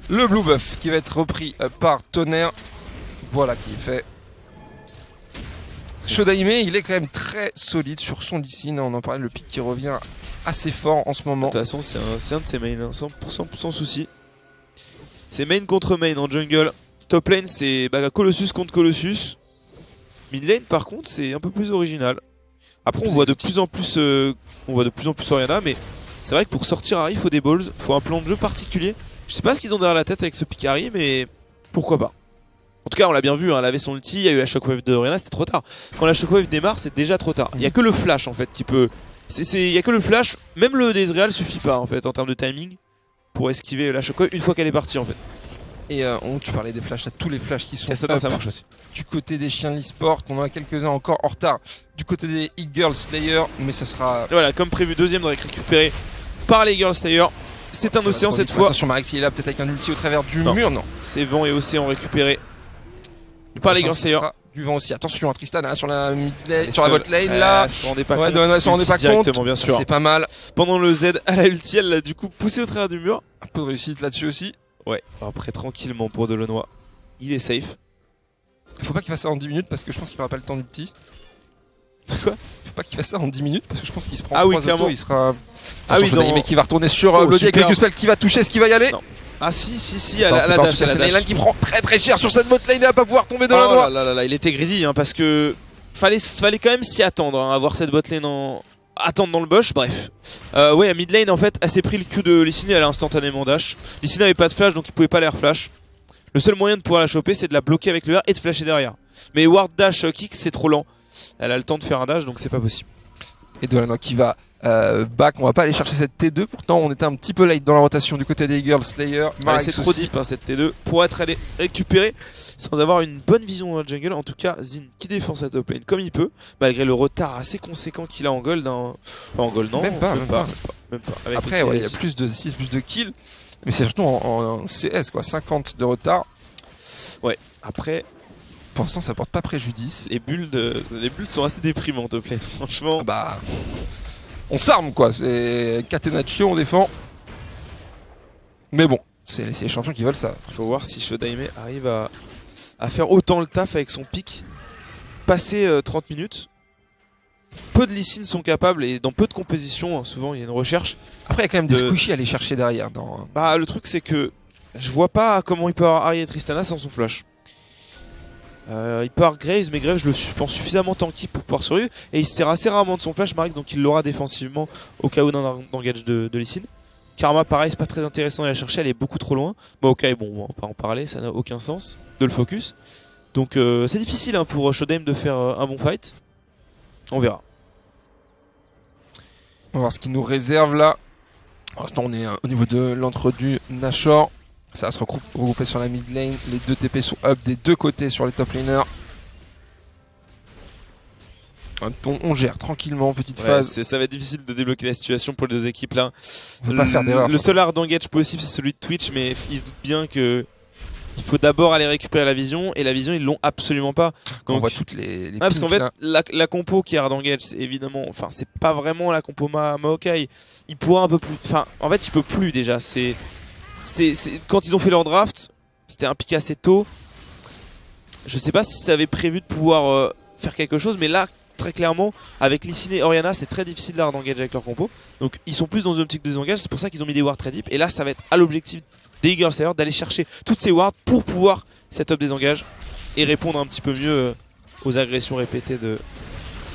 Le Blue Buff qui va être repris par Tonnerre. Voilà qui est fait. Shodaime, il est quand même très solide sur son Lee Sin. On en parlait, le pic qui revient assez fort en ce moment. De toute façon, c'est un de ses mains, hein, 100% sans souci. C'est main contre main en jungle. Top lane, c'est Colossus contre Colossus. Mid lane, par contre, c'est un peu plus original. Après, on voit de plus en plus Orianna, mais c'est vrai que pour sortir Harry, il faut des balls, il faut un plan de jeu particulier. Je sais pas ce qu'ils ont derrière la tête avec ce pick Harry, mais pourquoi pas. En tout cas, on l'a bien vu, hein, elle avait son ulti, il y a eu la shockwave de Orianna, c'était trop tard. Quand la shockwave démarre, c'est déjà trop tard. Il y a que le flash en fait qui peut. Il y a que le flash, même le Dezreal suffit pas en fait en termes de timing pour esquiver la shockwave une fois qu'elle est partie en fait. Et tu parlais des flashs, là, tous les flashs qui sont ça marche aussi. Du côté des chiens de l'e-sport, on en a quelques-uns encore en retard. Du côté des e-girl Slayer, mais ça sera. Et voilà, comme prévu, deuxième doit être récupéré par les Girl Slayer. C'est un océan cette fois. Attention, Marex, il est là peut-être avec un ulti au travers du mur, non. C'est vent et océan récupérés par les Girl Slayer. Du vent aussi. Attention à Tristana sur la mid lane, sur la bot lane là. Elle s'en rendait pas compte. Elle s'en rendait pas compte. Bien sûr. C'est pas mal. Pendant le Z à la ulti, elle l'a du coup poussé au travers du mur. Un peu de réussite là-dessus aussi. Ouais, après tranquillement pour Delonois. Il est safe. Faut pas qu'il fasse ça en 10 minutes parce que je pense qu'il aura pas le temps du petit. Quoi? Faut pas qu'il fasse ça en 10 minutes parce que je pense qu'il se prend 3 autos, il sera. Ah oui, mais qui va retourner sur Bloody avec le Q-spell qui va toucher, est-ce qu'il va y aller? Non. Ah si, à la dash. C'est Nelan qui prend très cher sur cette bot lane et va pas pouvoir tomber de la noix. Là, il était greedy hein, parce que fallait quand même s'y attendre, hein, à voir cette bot lane attendre dans le bush, bref. Ouais, à mid lane en fait, elle s'est pris le Q de Lee Sin et elle a instantanément dash. Lee Sin n'avait pas de flash donc il pouvait pas l'air flash. Le seul moyen de pouvoir la choper c'est de la bloquer avec le R et de flasher derrière. Mais ward dash kick c'est trop lent. Elle a le temps de faire un dash donc c'est pas possible. Et Delonois qui va back, on va pas aller chercher cette T2, pourtant on était un petit peu late dans la rotation du côté des Girl Slayer. C'est trop deep hein, cette T2 pour être allé récupérer sans avoir une bonne vision dans la jungle. En tout cas Zin qui défend sa top lane comme il peut, malgré le retard assez conséquent qu'il a en gold. Enfin, en gold non, même pas. Avec après il y a plus de 6, plus de kills, mais c'est surtout en CS quoi, 50 de retard. Ouais, après... Pour l'instant ça porte pas préjudice. Les bulles sont assez déprimantes au play, franchement. Bah... On s'arme quoi, c'est Catenaccio, on défend. Mais bon, c'est les champions qui veulent ça. Faut voir si Shodaime arrive à faire autant le taf avec son pic. Passer 30 minutes. Peu de Lee Sin sont capables et dans peu de compositions, hein, souvent il y a une recherche. Après il y a quand même des squishies à aller chercher derrière. Bah le truc c'est que je vois pas comment il peut avoir Harry et Tristana sans son flash. Il peut avoir Graves, mais Graves je le pense suffisamment tanky pour pouvoir survivre. Et il se sert assez rarement de son flash, Marix, donc il l'aura défensivement au cas où d'un engage de Lee Sin. Karma pareil, c'est pas très intéressant à la chercher, elle est beaucoup trop loin. Bon ok, bon on va pas en parler, ça n'a aucun sens de le focus. Donc c'est difficile hein, pour Shodaime de faire un bon fight. On verra. On va voir ce qu'il nous réserve là. Pour l'instant, on est au niveau de l'entre du Nashor. Ça va se regrouper sur la mid lane. Les deux TP sont up des deux côtés sur les top laners. On gère tranquillement, petite phase. Ça va être difficile de débloquer la situation pour les deux équipes là. On peut pas faire d'erreur. Le seul hard engage possible, c'est celui de Twitch, mais ils se doutent bien que il faut d'abord aller récupérer la vision, et la vision ils l'ont absolument pas. Donc, on voit toutes les parce qu'en fait là. la compo qui est hard engage, c'est évidemment, enfin c'est pas vraiment la compo Maokai. Il pourra un peu plus, enfin en fait il peut plus déjà. C'est quand ils ont fait leur draft, c'était un pic assez tôt. Je sais pas si ça avait prévu de pouvoir faire quelque chose, mais là très clairement avec Lee Sin et Orianna c'est très difficile d'hard engage avec leur compo. Donc ils sont plus dans une optique de désengage, c'est pour ça qu'ils ont mis des wards très deep, et là ça va être à l'objectif des Eagle Slayer d'aller chercher toutes ces wards pour pouvoir setup des engages et répondre un petit peu mieux aux agressions répétées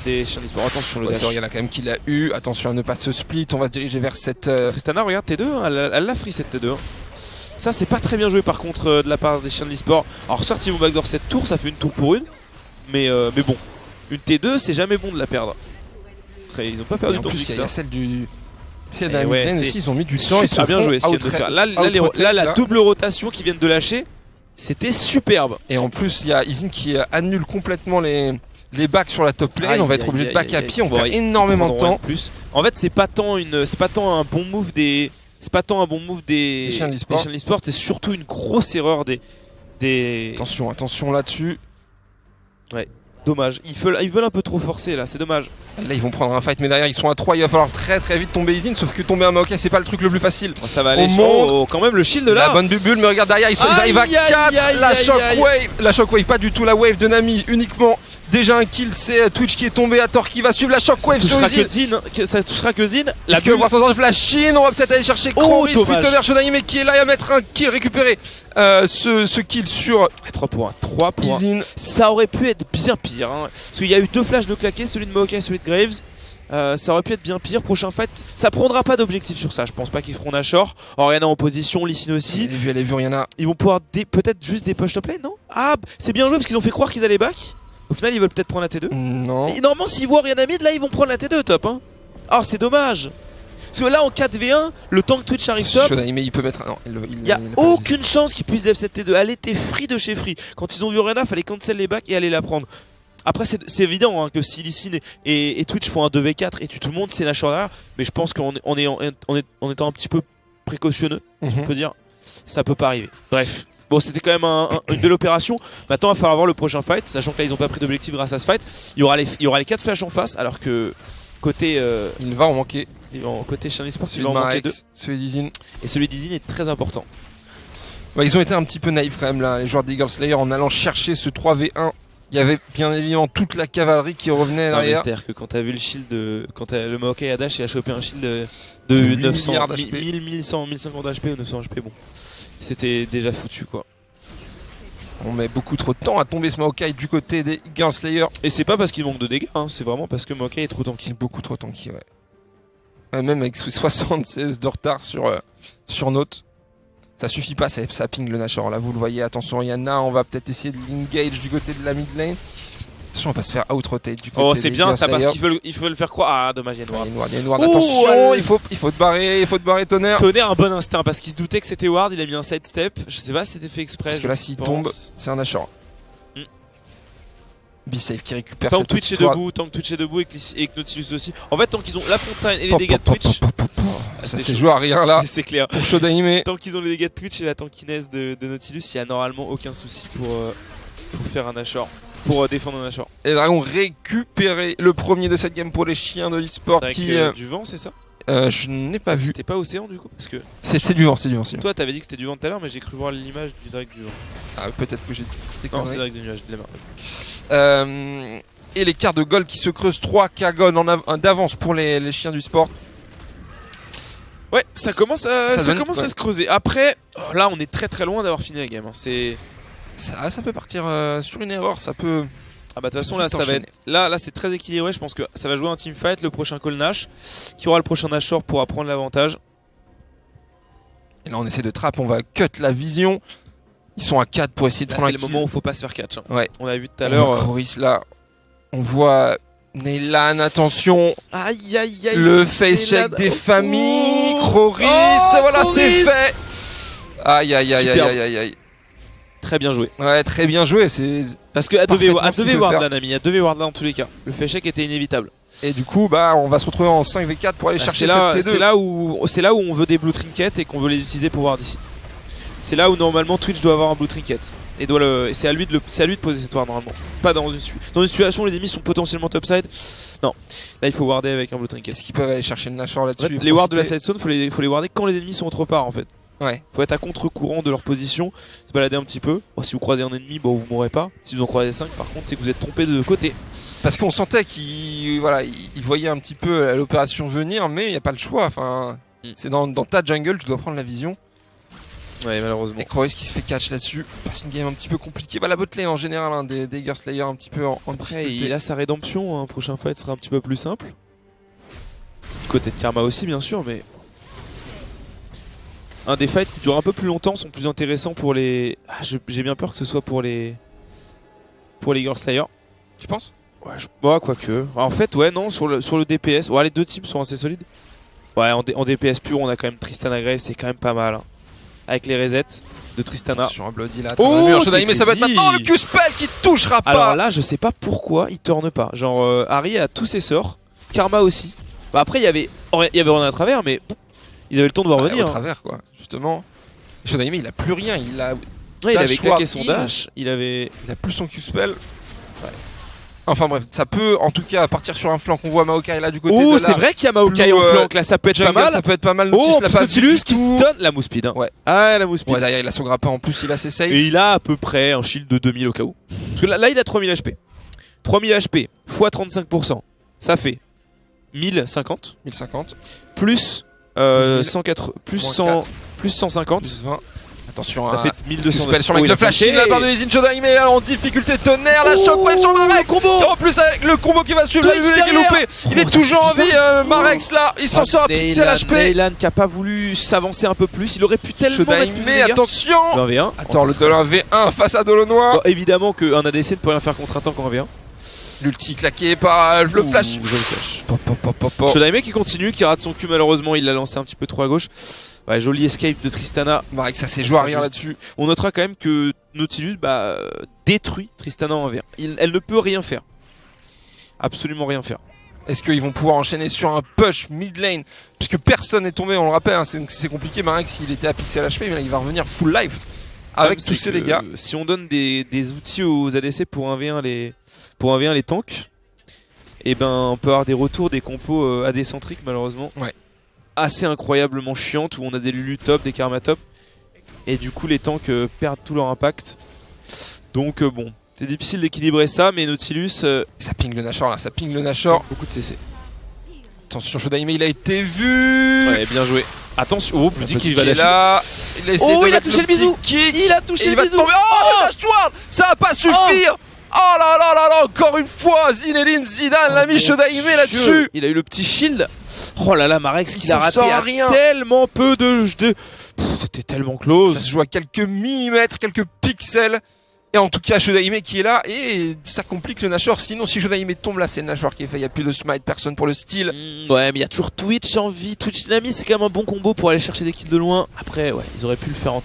des chiens d'e-sport. Attention le dash. C'est Orianna quand même qui l'a eu, attention à ne pas se split, on va se diriger vers cette... Tristana regarde T2, hein, elle l'a free cette T2. Hein. Ça c'est pas très bien joué par contre de la part des chiens d'e-sport. Alors certes ils vont backdoor cette tour, ça fait une tour pour une, mais bon, une T2 c'est jamais bon de la perdre. Après, ils ont pas perdu en tant plus il y a celle du... Et ouais, aussi, ils ont mis du temps, ils super bien joué ce qu'ils viennent de faire. Là, la double rotation qu'ils viennent de lâcher, c'était superbe. Et en plus, il y a Izin qui annule complètement les backs sur la top lane. On va être obligé de back à pied, on perd énormément de temps. Plus. En fait, c'est pas tant un bon move des chiens d'e-sport, c'est surtout une grosse erreur des... Attention là-dessus. Ouais. Dommage, ils veulent un peu trop forcer là, c'est dommage. Et là ils vont prendre un fight, mais derrière ils sont à 3, il va falloir très vite tomber Izin, sauf que tomber un Maokai c'est pas le truc le plus facile. Ça va aller, quand même le shield là. La bonne bubule, mais regarde derrière, ils arrivent à 4, la shockwave, pas du tout la wave de Nami, uniquement. Déjà un kill, c'est Twitch qui est tombé à tort qui va suivre la shockwave sur Izin. Ça touchera que Zin. Est-ce que voir son flash in, on va peut-être aller chercher Kroris, puis Tonnerre Shodaime qui est là à mettre un kill, récupérer ce kill sur 3 points. Izin. Ça aurait pu être bien pire, hein. Parce qu'il y a eu deux flashs de claquer, celui de Maokai et celui de Graves. Ça aurait pu être bien pire. Prochain fight, ça prendra pas d'objectif sur ça. Je pense pas qu'ils feront Nashor. Orianna en position, Lee Sin aussi. Elle est vue, Orianna. Ils vont pouvoir peut-être juste des push top lane, non? Ah, c'est bien joué parce qu'ils ont fait croire qu'ils allaient back. Au final, ils veulent peut-être prendre la T2. Non. Et normalement, s'ils voient Orianna mid, là, ils vont prendre la T2 top. Hein. Ah, c'est dommage. Parce que là, en 4v1, le temps que Twitch arrive top, mais il peut mettre. Non, il n'y a aucune chance qu'ils puissent dev cette T2. Elle était free de chez free. Quand ils ont vu Orianna, fallait cancel les backs et aller la prendre. Après, c'est évident hein, que si Lee Sin et Twitch font un 2v4 et tuent tout le monde, c'est Nashor derrière. Mais je pense qu'en étant un petit peu précautionneux, on peut dire, ça peut pas arriver. Bref. Bon, c'était quand même une belle opération. Maintenant, il va falloir voir le prochain fight, sachant que là, ils n'ont pas pris d'objectif grâce à ce fight. Il y aura les 4 flashs en face, alors que côté... il va en manquer. Côté Chien d'e-sport, il va en manquer 2. Celui d'Izin. Et celui d'Izin est très important. Bah, ils ont été un petit peu naïfs quand même, là, les joueurs d'Eagle Slayer, en allant chercher ce 3v1. Il y avait bien évidemment toute la cavalerie qui revenait derrière. C'est-à-dire que quand t'as vu le shield, quand le Maokai a dash, il a chopé un shield de 900, 1000, 1100, 1050 HP ou 900 HP, bon. C'était déjà foutu quoi. On met beaucoup trop de temps à tomber ce Maokai du côté des Eagle Slayer. Et c'est pas parce qu'il manque de dégâts, hein, c'est vraiment parce que Maokai est trop tanky. Beaucoup trop tanky, ouais. Même avec 76 de retard sur Note. Ça suffit pas, ça ping le Nashor. Là, vous le voyez, attention, Orianna, on va peut-être essayer de l'engage du côté de la mid lane. Attention, on va pas se faire out-rotate du côté. Oh, c'est bien ça, parce qu'il faut le faire croire. Ah, dommage, il y a une ward. Attention, il faut te barrer Tonnerre. Tonnerre, un bon instinct, parce qu'il se doutait que c'était ward, il a mis un sidestep. Je sais pas si c'était fait exprès. Parce que là, s'il tombe, c'est un Nashor. B-Safe qui récupère tant que Twitch est debout et que Nautilus aussi. En fait, tant qu'ils ont la fontaine et les dégâts de Twitch. Ça s'est joué à rien là. C'est clair. Pour Shodaime. Tant qu'ils ont les dégâts de Twitch et la tankiness de Nautilus, il y a normalement aucun souci pour faire un Nashor. Pour défendre un Nashor. Et Dragon récupérer le premier de cette game pour les chiens de l'e-sport qui. Du vent, c'est ça? Je n'ai pas vu. C'était pas océan du coup parce que c'est du vent, Toi t'avais dit que c'était du vent tout à l'heure, mais j'ai cru voir l'image du Drake du vent. Ah, peut-être que j'ai. Non, c'est Drake du nuage, de et l'écart de gold qui se creuse, 3 Kagon d'avance pour les chiens du sport. Ouais, ça commence à se creuser. Après, là on est très loin d'avoir fini la game. Hein. Ça peut partir sur une erreur, ça peut. Ah bah de toute façon là ça va être. Là c'est très équilibré, je pense que ça va jouer un teamfight, le prochain call Nash. Qui aura le prochain Nashor pourra prendre l'avantage. Et là on essaie de trap, on va cut la vision. Ils sont à 4 pour essayer de prendre un kill. C'est le moment où il faut pas se faire catch. Hein. Ouais. On a vu tout à l'heure. Kroris là. On voit Neylan, attention. Aïe aïe aïe. Le face check des familles. Croris, voilà, Croris. c'est fait. Aïe aïe aïe aïe Superbe. aïe aïe aïe. Très bien joué. Ouais, très bien joué. C'est Parce que à Parfaitement ce qu'il devait peut Wardland, faire. ami, à devait Wardland dans tous les cas. Le face check était inévitable. et du coup, bah, on va se retrouver en 5v4 pour aller chercher cette T2. C'est là où on veut des blue trinkets et qu'on veut les utiliser pour voir d'ici. C'est là où normalement Twitch doit avoir un blue trinket. Et c'est à lui de poser cette ward normalement. Pas dans une situation où les ennemis sont potentiellement topside. Non, là il faut warder avec un blue trinket. Est-ce qu'ils peuvent aller chercher le Nashor En là-dessus fait, et les wards de la profiter side zone, faut les warder quand les ennemis sont trop part en fait. Ouais. Faut être à contre-courant de leur position, se balader un petit peu. Bon, si vous croisez un ennemi, bon, vous mourrez pas. Si vous en croisez 5, par contre, c'est que vous êtes trompé de côté. Parce qu'on sentait qu'il voyait un petit peu l'opération venir, mais il n'y a pas le choix. Enfin, c'est dans ta jungle, tu dois prendre la vision. Ouais, malheureusement. Et Croris qui se fait catch là-dessus. C'est une game un petit peu compliquée. Bah, la botlane en général, hein, des Dagger Slayer un petit peu en Après, difficulté. il a sa rédemption. Un prochain fight sera un petit peu plus simple. Du côté de Karma aussi, bien sûr, mais. Un des fights qui durent un peu plus longtemps sont plus intéressants pour les. Ah, j'ai bien peur que ce soit pour les. Pour les Girl Slayer. Tu penses? Ouais, quoique. En fait, ouais, non, sur le DPS. Ouais, les deux teams sont assez solides. Ouais, en DPS pur, on a quand même Tristana Grey, c'est quand même pas mal. Hein. Avec les resets de Tristana. Sur un Bloody là. Oh, mais ça va être maintenant le Q-spell qui touchera pas. Alors là, je sais pas pourquoi il tourne pas. Genre, Harry a tous ses sorts. Karma aussi. Bah, après, il y avait rien à travers, mais ils avaient le temps de voir venir. Au travers, quoi, justement. Shodaime, il a plus rien. Il Ouais, il avait claqué ward son in. dash. Il a plus son Q-spell. Ouais. Enfin bref, ça peut en tout cas partir sur un flanc. On voit Maokai là du côté de Oh, là. c'est vrai qu'il y a Maokai Blue, en flanc. Là, ça peut être Jungle, pas mal. ça peut être pas mal. Oh, Nautilus l'a pas vu Nautilus du qui tout. stun la mousse speed. Hein. Ouais. Ah, la mousse speed. Ouais, derrière il a son grappin en plus, il a ses saves. Et il a à peu près un shield de 2000 au cas où. Parce que là il a 3000 HP. 3000 HP x 35%. Ça fait 1050. 1050. Plus 104, plus Moins 100, plus 150. Plus 20. Attention, Ça fait 1200. Q-spell sur Oh, avec il a le flash flashé. in la part de Izin Shodaime là en difficulté tonnerre, la shockwave sur Marek. combo. Et en plus avec le combo qui va suivre, Twitch là, il est derrière. loupé. Il est ça toujours en fait vie, Marex là. Il s'en sort à pixel HP. Neylan qui a pas voulu s'avancer un peu plus. Il aurait pu tellement mettre Shodaime, plus de dégâts. attention. 1v1. Attends, le Dollar V1 face à Dolonois. Bon, évidemment qu'un ADC ne peut rien faire contre un tank en 1v1. L'ulti claqué par le flash. Ouh, joli flash. Pop, pop, pop, pop, pop. Shodaime qui continue, qui rate son cul malheureusement. Il l'a lancé un petit peu trop à gauche. Ouais, joli escape de Tristana. Marex, ça s'est joué à rien Juste. là-dessus. On notera quand même que Nautilus détruit Tristana en 1v1. Elle ne peut rien faire. Absolument rien faire. Est-ce qu'ils vont pouvoir enchaîner sur un push mid lane? Puisque personne n'est tombé, on le rappelle, hein, c'est compliqué. Marex, il était à pixel HP, mais là, il va revenir full life avec tous ces dégâts. Si on donne des outils aux ADC pour 1v1 les tanks, et ben on peut avoir des retours des compos AD centriques malheureusement. Ouais. Assez incroyablement chiantes où on a des Lulu top, des Karma top. Et du coup les tanks perdent tout leur impact. Donc bon, c'est difficile d'équilibrer ça, mais Nautilus... Ça ping le Nashor là, ça ping le Nashor. beaucoup de CC. Attention, Shodaime, il a été vu. Ouais, bien joué. Attention, oh, Bloody qui va est lâcher. là. Il a essayé Oh, de il a mettre touché le petit bisou. kick. Il a touché Et il le va bisou. tomber. Oh, le dash ward. Ça va pas suffire. Oh là là là là, encore une fois, Zinedine Zidane l'a mis Shodaime là-dessus. Il a eu le petit shield. Oh là là, Marex qui l'a s'en raté sort à à rien. tellement peu de... C'était tellement close. Ça se joue à quelques millimètres, quelques pixels. Et en tout cas, Shodaime qui est là. Et ça complique le Nashor. Sinon, si Shodaime tombe là, c'est le Nashor qui est fait. Il n'y a plus de smite, personne pour le steal. Ouais, mais il y a toujours Twitch en vie. Twitch Dynamics, c'est quand même un bon combo pour aller chercher des kills de loin. Après, ouais, ils auraient pu le faire en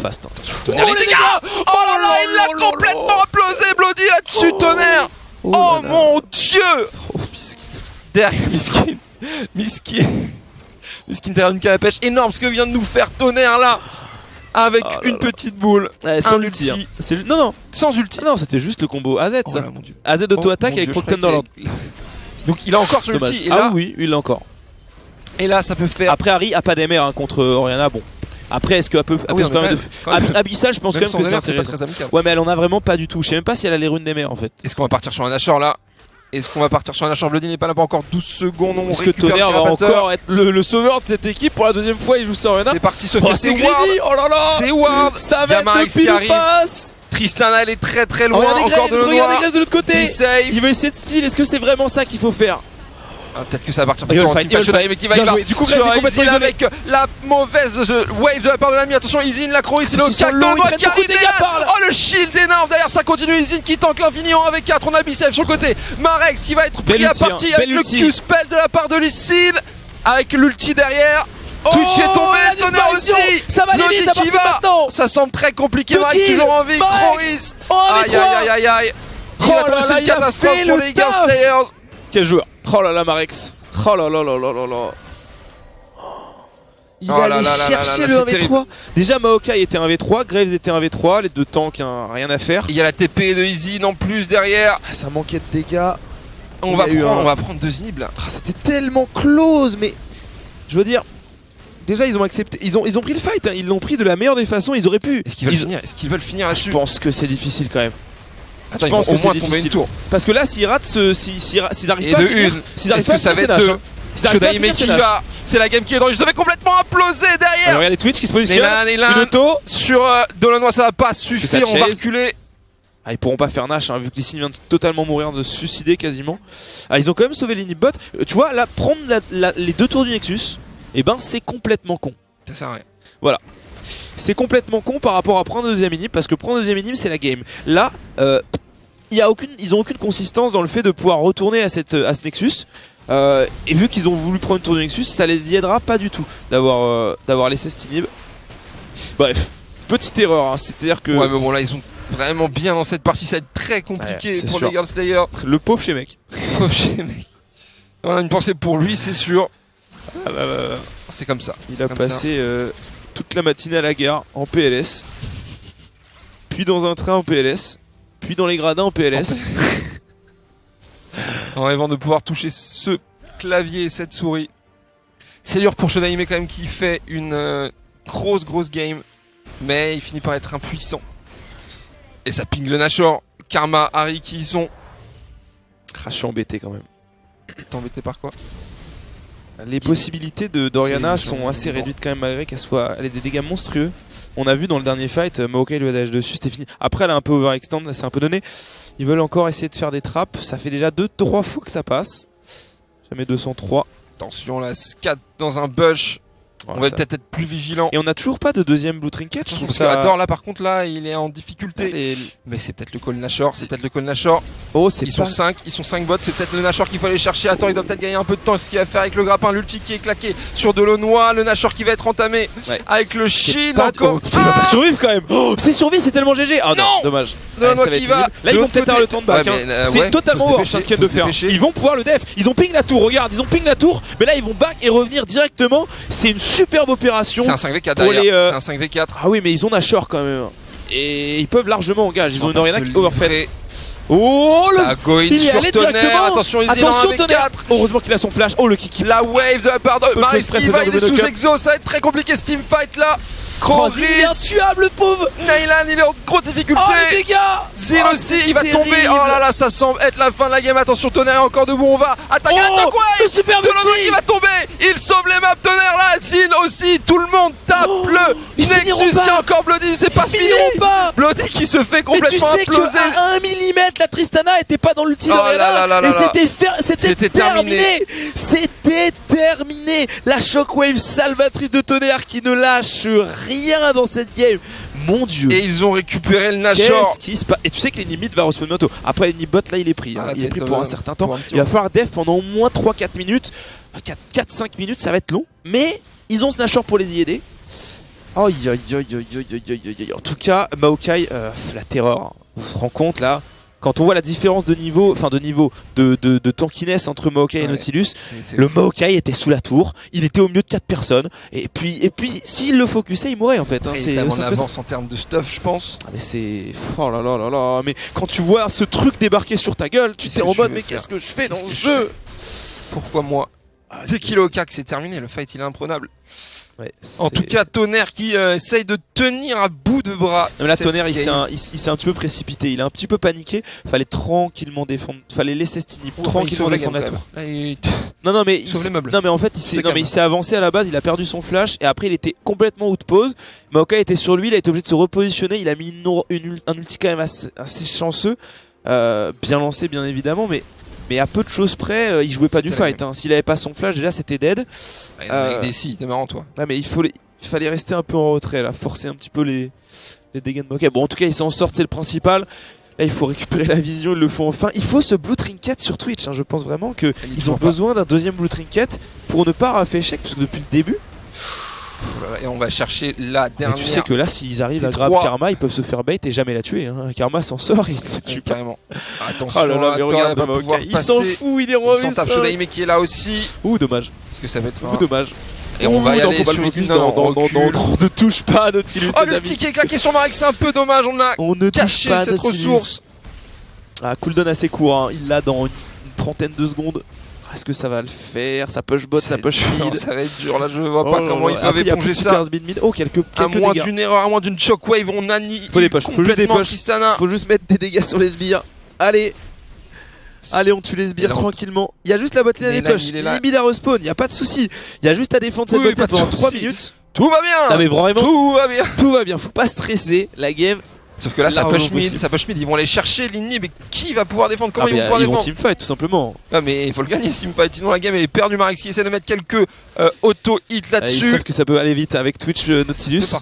fast. Hein. Attention, Oh les dégâts. Oh là là, il l'a complètement implosé, Bloody là-dessus, tonnerre. Oh mon dieu. Oh, miskin. Derrière Miskin derrière une canne à pêche énorme, ce que vient de nous faire tonnerre là. Avec Oh là une là. petite boule. Sans un ulti. ulti. Hein. Non, Sans ulti. Ah non, c'était juste le combo AZ Oh ça. là, mon dieu. AZ auto-attaque Oh, mon avec Dieu, Croc je croyais Thunderlord. qu'il avait- Donc il a encore son Dommage. ulti. Et Ah là, oui, il l'a encore. et là, ça peut faire. Après, Harry a pas d'MR hein, contre Oriana. Bon. Après, est-ce qu'elle peut Ah oui, se non, permettre mais de. quand même. Abyssal, je pense Même quand sans même que c'est alerte, c'est pas intéressant. très amicable. Ouais, mais elle en a vraiment pas du tout. Je sais même pas si elle a les runes d'MR en fait. Est-ce qu'on va partir sur un Nashor là? Est-ce qu'on va partir sur un Nashor? Bloody n'est pas là pour encore 12 secondes. On Est-ce que récupère Tonnerre le va Carapateur. encore être le sauveur de cette équipe pour la deuxième fois? Il joue ça Oriana. C'est parti, ce Oh, que c'est c'est Ward. greedy. Oh là là. C'est Ward. Ça Y a va être Marex le qui pile ou arrive. face. Tristana, elle est très très loin. Regardez Encore de Graves, regardez loin. Graves de l'autre côté. Il save. Il veut essayer de steal. Est-ce que c'est vraiment ça qu'il faut faire? Peut-être que ça va partir Il va plutôt le en fight, team il va le fight mais qui va Bien y va joué. Du coup, sur Grave est complètement Izin isolé. avec la mauvaise wave de la part de l'ami. Attention Izin, l'accro ici, le Attention, cac l'eau, dans le il doigt prend qui beaucoup arrive de dégâts derrière. par là. Oh le shield énorme derrière, ça continue. Izin qui tank l'infini en 1v4. On a Bicef sur le côté, Marex qui va être pris Belle à ulti, partie hein. avec Belle le ulti. Q-spell de la part de Licine, avec l'ulti derrière. Twitch est tombé, la Tonnerre disparition. aussi. Ça va aller Bloody vite à qui partir va. maintenant. Ça semble très compliqué, Deux Marex kills. toujours en vie, Marex. Croris. Oh, Aïe mais aïe aïe aïe. Il Oh va là tomber, c'est là, une il a catastrophe fait pour le les Girls taf. Players. Quel joueur. Oh là là, Marex. Oh là là là là là là. Il Oh là allait là là chercher là là, le c'est 1v3. Déjà Maokai était 1v3, Graves était 1v3, les deux tanks, hein, rien à faire. Il y a la TP de Izin en plus derrière. Ah, ça manquait de dégâts. On Il va y a eu prendre, un- on va prendre deux inhibs là. Ah, c'était tellement close, mais je veux dire, déjà ils ont accepté, ils ont pris le fight, hein, ils l'ont pris de la meilleure des façons, ils auraient pu. Est-ce qu'ils veulent finir Est-ce qu'ils veulent finir Je là-dessus? pense que c'est difficile quand même. Attends, ils pense vont que au moins c'est tomber une difficile. tour. Parce que là, s'ils ratent, s'ils arrivent Et pas de à finir, une. s'ils arrivent Est-ce pas à que ça va finir, être c'est deux? Nash, hein. S'ils arrivent pas à Shodaime finir, qui c'est Nash. va. C'est la game qui est dans le jeu. Je vais complètement imploser Alors derrière. regardez Twitch qui se positionne. Nélan, Une auto. sur Dolanois, ça va pas que suffire. ça On va chase. reculer. Ah, ils pourront pas faire Nash, hein, vu que Lee Sin vient de totalement mourir, de se suicider quasiment. Ah, ils ont quand même sauvé l'inhibot. Tu vois, là, prendre les deux tours du Nexus, et ben c'est complètement con. Ça sert à rien. C'est complètement con par rapport à prendre le deuxième inhib, parce que prendre le deuxième inhib, c'est la game. Là, ils ont aucune consistance dans le fait de pouvoir retourner à ce Nexus. Et vu qu'ils ont voulu prendre une tour du Nexus, ça les y aidera pas du tout d'avoir laissé cet inhib. Bref, petite erreur, hein, c'est-à-dire que Ouais, mais bon, là, ils sont vraiment bien dans cette partie. Ça va être très compliqué Ouais, c'est pour sûr. les Girls Players. le pauvre chez mec. Pauvre chez mec. On a une pensée pour lui, c'est sûr. Ah là là là. C'est comme ça. Il C'est a comme passé toute la matinée à la gare en PLS, puis dans un train en PLS, puis dans les gradins en PLS. En rêvant de pouvoir toucher ce clavier et cette souris. C'est dur pour Shodaime quand même qui fait une grosse game. Mais il finit par être impuissant. Et ça ping le Nashor. Karma, Harry qui y sont. Je suis embêté quand même. T'es embêté par quoi? Les possibilités d'Oriana C'est- sont assez bon. réduites quand même malgré elle ait des dégâts monstrueux. On a vu dans le dernier fight, Maokai lui a dash dessus, c'était fini. Après elle a un peu overextend, là c'est un peu donné. Ils veulent encore essayer de faire des trappes, ça fait déjà 2-3 fois que ça passe. Jamais 203. Attention là, Scat dans un bush. Voilà, On va ça. peut-être être plus vigilant. Et on a toujours pas de deuxième blue trinket, je trouve Parce que ça. Hathor là par contre là il est en difficulté. Les- Mais c'est peut-être le call Nashor, c'est peut-être le call Nashor. Oh, c'est Ils pas... sont 5 bots, c'est peut-être le Nashor qu'il faut aller chercher. Hathor il doit peut-être gagner un peu de temps. Ce qu'il va faire avec le grappin, l'ulti qui est claqué sur Dolanois, le Nashor qui va être entamé Ouais. avec le c'est shield pas- encore. Oh, putain, il va pas survivre quand même. Oh, c'est survie, c'est tellement GG. Ah non, Non dommage. Dolanois ça va qui être va. pénible. Là, ils de vont l'autre peut-être avoir le côté. temps de back. Ouais, hein. mais, C'est ouais, totalement faut se worth ce dépêcher, qu'ils faut viennent de se faire. dépêcher. Ils vont pouvoir le def. Ils ont ping la tour, regarde, ils ont ping la tour. Mais là, ils vont back et revenir directement. C'est une superbe opération. C'est un 5v4 pour derrière. les, C'est un 5v4. Ah oui, mais ils ont Nashor quand même. Et ils peuvent largement engager. Ils ont une On va Oriana se qui overfed. livrer. Oh Ça le. a go in Il est sur allé Tonnerre. directement. Attention, ils Attention, avec Tonnerre. 4. Heureusement qu'il a son flash. Oh le kick. La wave de la part de Peu de Maris choses très qui va, il est faisables de sous knock-up. exo, ça va être très compliqué ce team fight là. Oh, Croris, il est intuable, le pauvre. Naylan il est en grosse difficulté. Oh les dégâts. Zin Oh, aussi, c'est il va terrible. tomber. Oh là là, ça semble être la fin de la game. Attention, Tonnerre est encore debout. On va attaquer la Oh, Duck le Wave. super Dolanois multi. qui va tomber. Il sauve les maps. Tonnerre là. Zin aussi. Tout le monde tape Oh, le ils finiront Nexus pas. qui est encore Bloody. C'est pas Ils fini. finiront pas. Bloody qui se fait Mais tu complètement sais imploser. qu'à 1 mm la Tristana était pas dans l'ulti Oh là d'Oriana. là là là Et là. c'était terminé. C'était terminé. La shockwave salvatrice de Tonnerre qui ne lâche rien dans cette game. Mon dieu. Et ils ont récupéré le Nashor. Qu'est-ce qui se passe? Et tu sais que l'ennemi va respawn bientôt. Après l'ennemi-bot là il est pris. Ah, hein. là, Il est c'est pris top, pour un là. certain Pour temps. un petit Il va moment. falloir def pendant au moins 3-4 minutes. 4-5 minutes, ça va être long. Mais ils ont ce Nashor pour les y aider. Oh, en tout cas, Maokai, la terreur. On se rend compte là, quand on voit la différence de niveau, de tankiness entre Maokai et Ouais. Nautilus, C'est- le Maokai était sous la tour, il était au milieu de 4 personnes, et puis s'il le focusait, il mourait en fait. Hein. Après, il C'est est en simple que ça. avance en termes de stuff, je pense. Ah, mais c'est. Oh là là là là, mais quand tu vois ce truc débarquer sur ta gueule, tu Qu'est-ce t'es que en je mode, vais mais faire qu'est-ce que je fais dans Qu'est-ce ce que je jeu? Pourquoi moi? Dès qu'il est au cac, c'est terminé. Le fight, il est imprenable. Ouais, En c'est- tout cas, Tonnerre qui essaye de tenir à bout de bras. Non, mais là, cette Tonnerre, il game. s'est un petit peu précipité, il a un petit peu paniqué. Fallait tranquillement défendre, fallait laisser Stinip Enfin, il tranquillement sauve la défendre la game, tour. quand même. Là, il- Non, mais Sauve les meubles. non, mais en fait, C'est calme. il s'est avancé à la base, il a perdu son flash et après, il était complètement out pause. Maokai était sur lui, il a été obligé de se repositionner. Il a mis un ulti quand même assez chanceux, bien lancé, bien évidemment, mais mais à peu de choses près, il jouait pas du C'était la fight. Hein. S'il avait pas son flash, déjà c'était dead. Avec des si, t'es marrant toi. Ouais, mais il fallait rester un peu en retrait là, forcer un petit peu les dégâts de Maokai. Bon, en tout cas, ils s'en sortent, c'est le principal. Là, il faut récupérer la vision, ils le font enfin. Il faut ce Blue Trinket sur Twitch. Hein. Je pense vraiment qu'ils ont besoin d'un deuxième Blue Trinket pour ne pas faire échec, parce que depuis le début. Et on va chercher la dernière. Mais tu sais que là, s'ils arrivent à grab Karma, ils peuvent se faire bait et jamais la tuer. Hein. Karma s'en sort, il ne tue pas. Carrément. Attention, Oh là là, mais regarde, va pouvoir il s'en fout, il est revenu. Il s'en tape Shodaime qui est là aussi. Ouh, dommage. Parce que ça va être Ouh, dommage. Et on va y aller sur Nautilus. non, Ne touche pas Nautilus. Oh, le petit qui est claqué sur Marek, c'est un peu dommage. On ne caché touche pas cette Nautilus. ressource. Ah, cooldown assez court, hein. Il l'a dans une trentaine de secondes. Est-ce que ça va le faire? Ça push bot, ça push speed. Ça va être dur là, je vois pas comment ils peuvent éponger ça. Oh, quelques à moins dégâts. d'une erreur, à moins d'une shockwave, on annihile faut des push, faut juste des push. Tristana. Faut juste mettre des dégâts sur les sbires. Allez, on tue les sbires tranquillement. Il y a juste la botlane à des push. Limite à respawn, il y a pas de souci. Il y a juste à défendre cette botlane pendant 3 minutes. Tout va bien. Non mais vraiment, tout va bien. Tout va bien, faut pas stresser. La game. Sauf que là, ça push mid, ils vont aller chercher l'Inni, mais qui va pouvoir défendre? Comment ils vont pouvoir défendre? Ils vont teamfight tout simplement. Ah, mais il faut le gagner teamfight, sinon la game elle est perdue. Marek qui essaie de mettre quelques auto-hits là-dessus. Ils savent que ça peut aller vite avec Twitch Nautilus.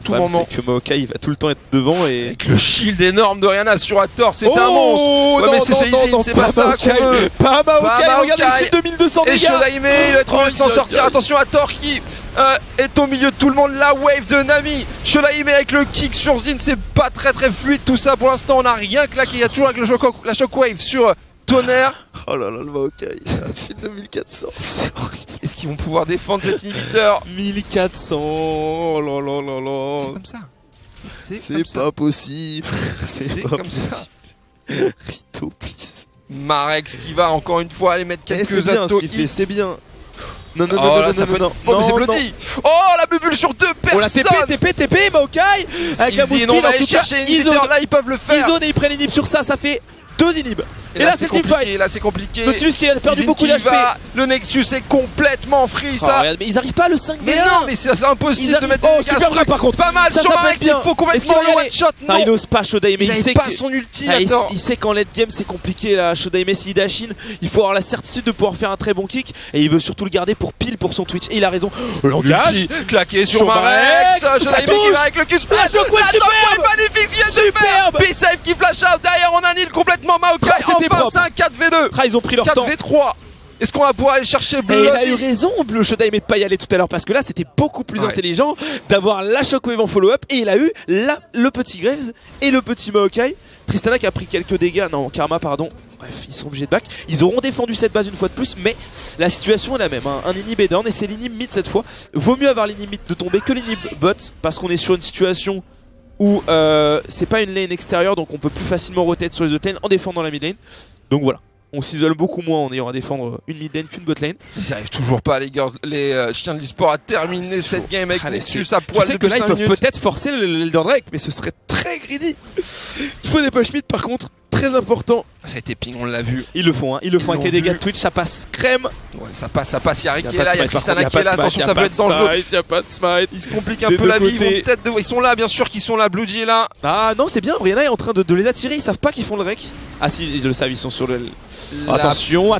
Tout moment. C'est que Maokai il va tout le temps être devant et. Avec le shield énorme de Rihanna sur Hathor, c'est un monstre! Ouais, mais c'est Izin, c'est pas ça qu'on veut! Pas Maokai, regardez le shield de 1200 dégâts! Et Shodaime, il va être obligé de s'en sortir. Attention Hathor qui est au milieu de tout le monde. La wave de Nami. Shodaime avec le kick sur Zin, c'est pas très fluide tout ça pour l'instant. On a rien claqué. Il y a toujours avec la shockwave sur Tonnerre. Oh là là, le Maokai, shield de 1400. Est-ce qu'ils vont pouvoir défendre cet inhibiteur? 1400. Oh là là là là. C'est comme ça. C'est pas possible. C'est comme ça. Rito, please. Marex qui va encore une fois aller mettre quelques c'est bien ce qu'il fait, c'est bien. Non, non, non, non, non, c'est bloody. Oh, la bubule sur 2 personnes. Oh, la TP, Maokai. Avec la boost on va aller chercher une inhibiteur, là ils peuvent le faire. Izone et ils prennent l'inhib sur ça fait 2 inhibs. Et là c'est teamfight. Là c'est compliqué. Nautilus qui a perdu beaucoup d'HP. Le Nexus est complètement free ça. Mais ils arrivent pas à le 5 mais non, mais c'est impossible de mettre des super grave par contre. Pas mal sur Marex, il faut complètement le one shot. Non, il ose pas Shodaime, mais il sait pas son ulti. Il sait qu'en late game c'est compliqué là. Shodaime s'il dash in, il faut avoir la certitude de pouvoir faire un très bon kick et il veut surtout le garder pour pile pour son Twitch. Et il a raison. L'engage claqué sur Marex. Shodaime qui va avec le Q splash. Magnifique, superbe. P-Save qui flash out derrière, on annule complètement Maokai. Enfin c'est un 4v2. Ils ont pris leur temps. 4v3. Est-ce qu'on va pouvoir aller chercher Bleu? Il a eu raison, Bleu Shodaime, de pas y aller tout à l'heure parce que là c'était beaucoup plus intelligent d'avoir la shockwave en follow-up et il a eu le petit Graves et le petit Maokai. Tristana qui a pris quelques dégâts, non, Karma pardon. Bref, ils sont obligés de back. Ils auront défendu cette base une fois de plus, mais la situation est la même. Hein. Un inhib est down et c'est l'inhib mid cette fois. Vaut mieux avoir l'inhib mid de tomber que l'inhib bot parce qu'on est sur une situation où c'est pas une lane extérieure donc on peut plus facilement rotate sur les autres lanes en défendant la mid lane. Donc voilà, on s'isole beaucoup moins en ayant à défendre une mid lane qu'une bot lane. Ils arrivent toujours pas les gars, les chiens de l'e-sport à terminer cette game avec Nexus à poil. Je sais que là ils peuvent peut-être forcer l'Elder Drake mais ce serait très greedy. Il faut des push mid par contre, très important. Ça a été ping, on l'a vu. Ils le font, ils le font avec les dégâts de Twitch, ça passe crème. Ouais, ça passe, il y a Rick qui est là, il y a Tristana qui est là, attention ça peut être dangereux. Il n'y a pas de smite. Ils se compliquent un peu la vie, ils sont là bien sûr qu'ils sont là, Blue G est là. Ah non c'est bien, Brianna est en train de les attirer, ils savent pas qu'ils font le rec. Ah si, ils le savent, ils sont sur le... Attention.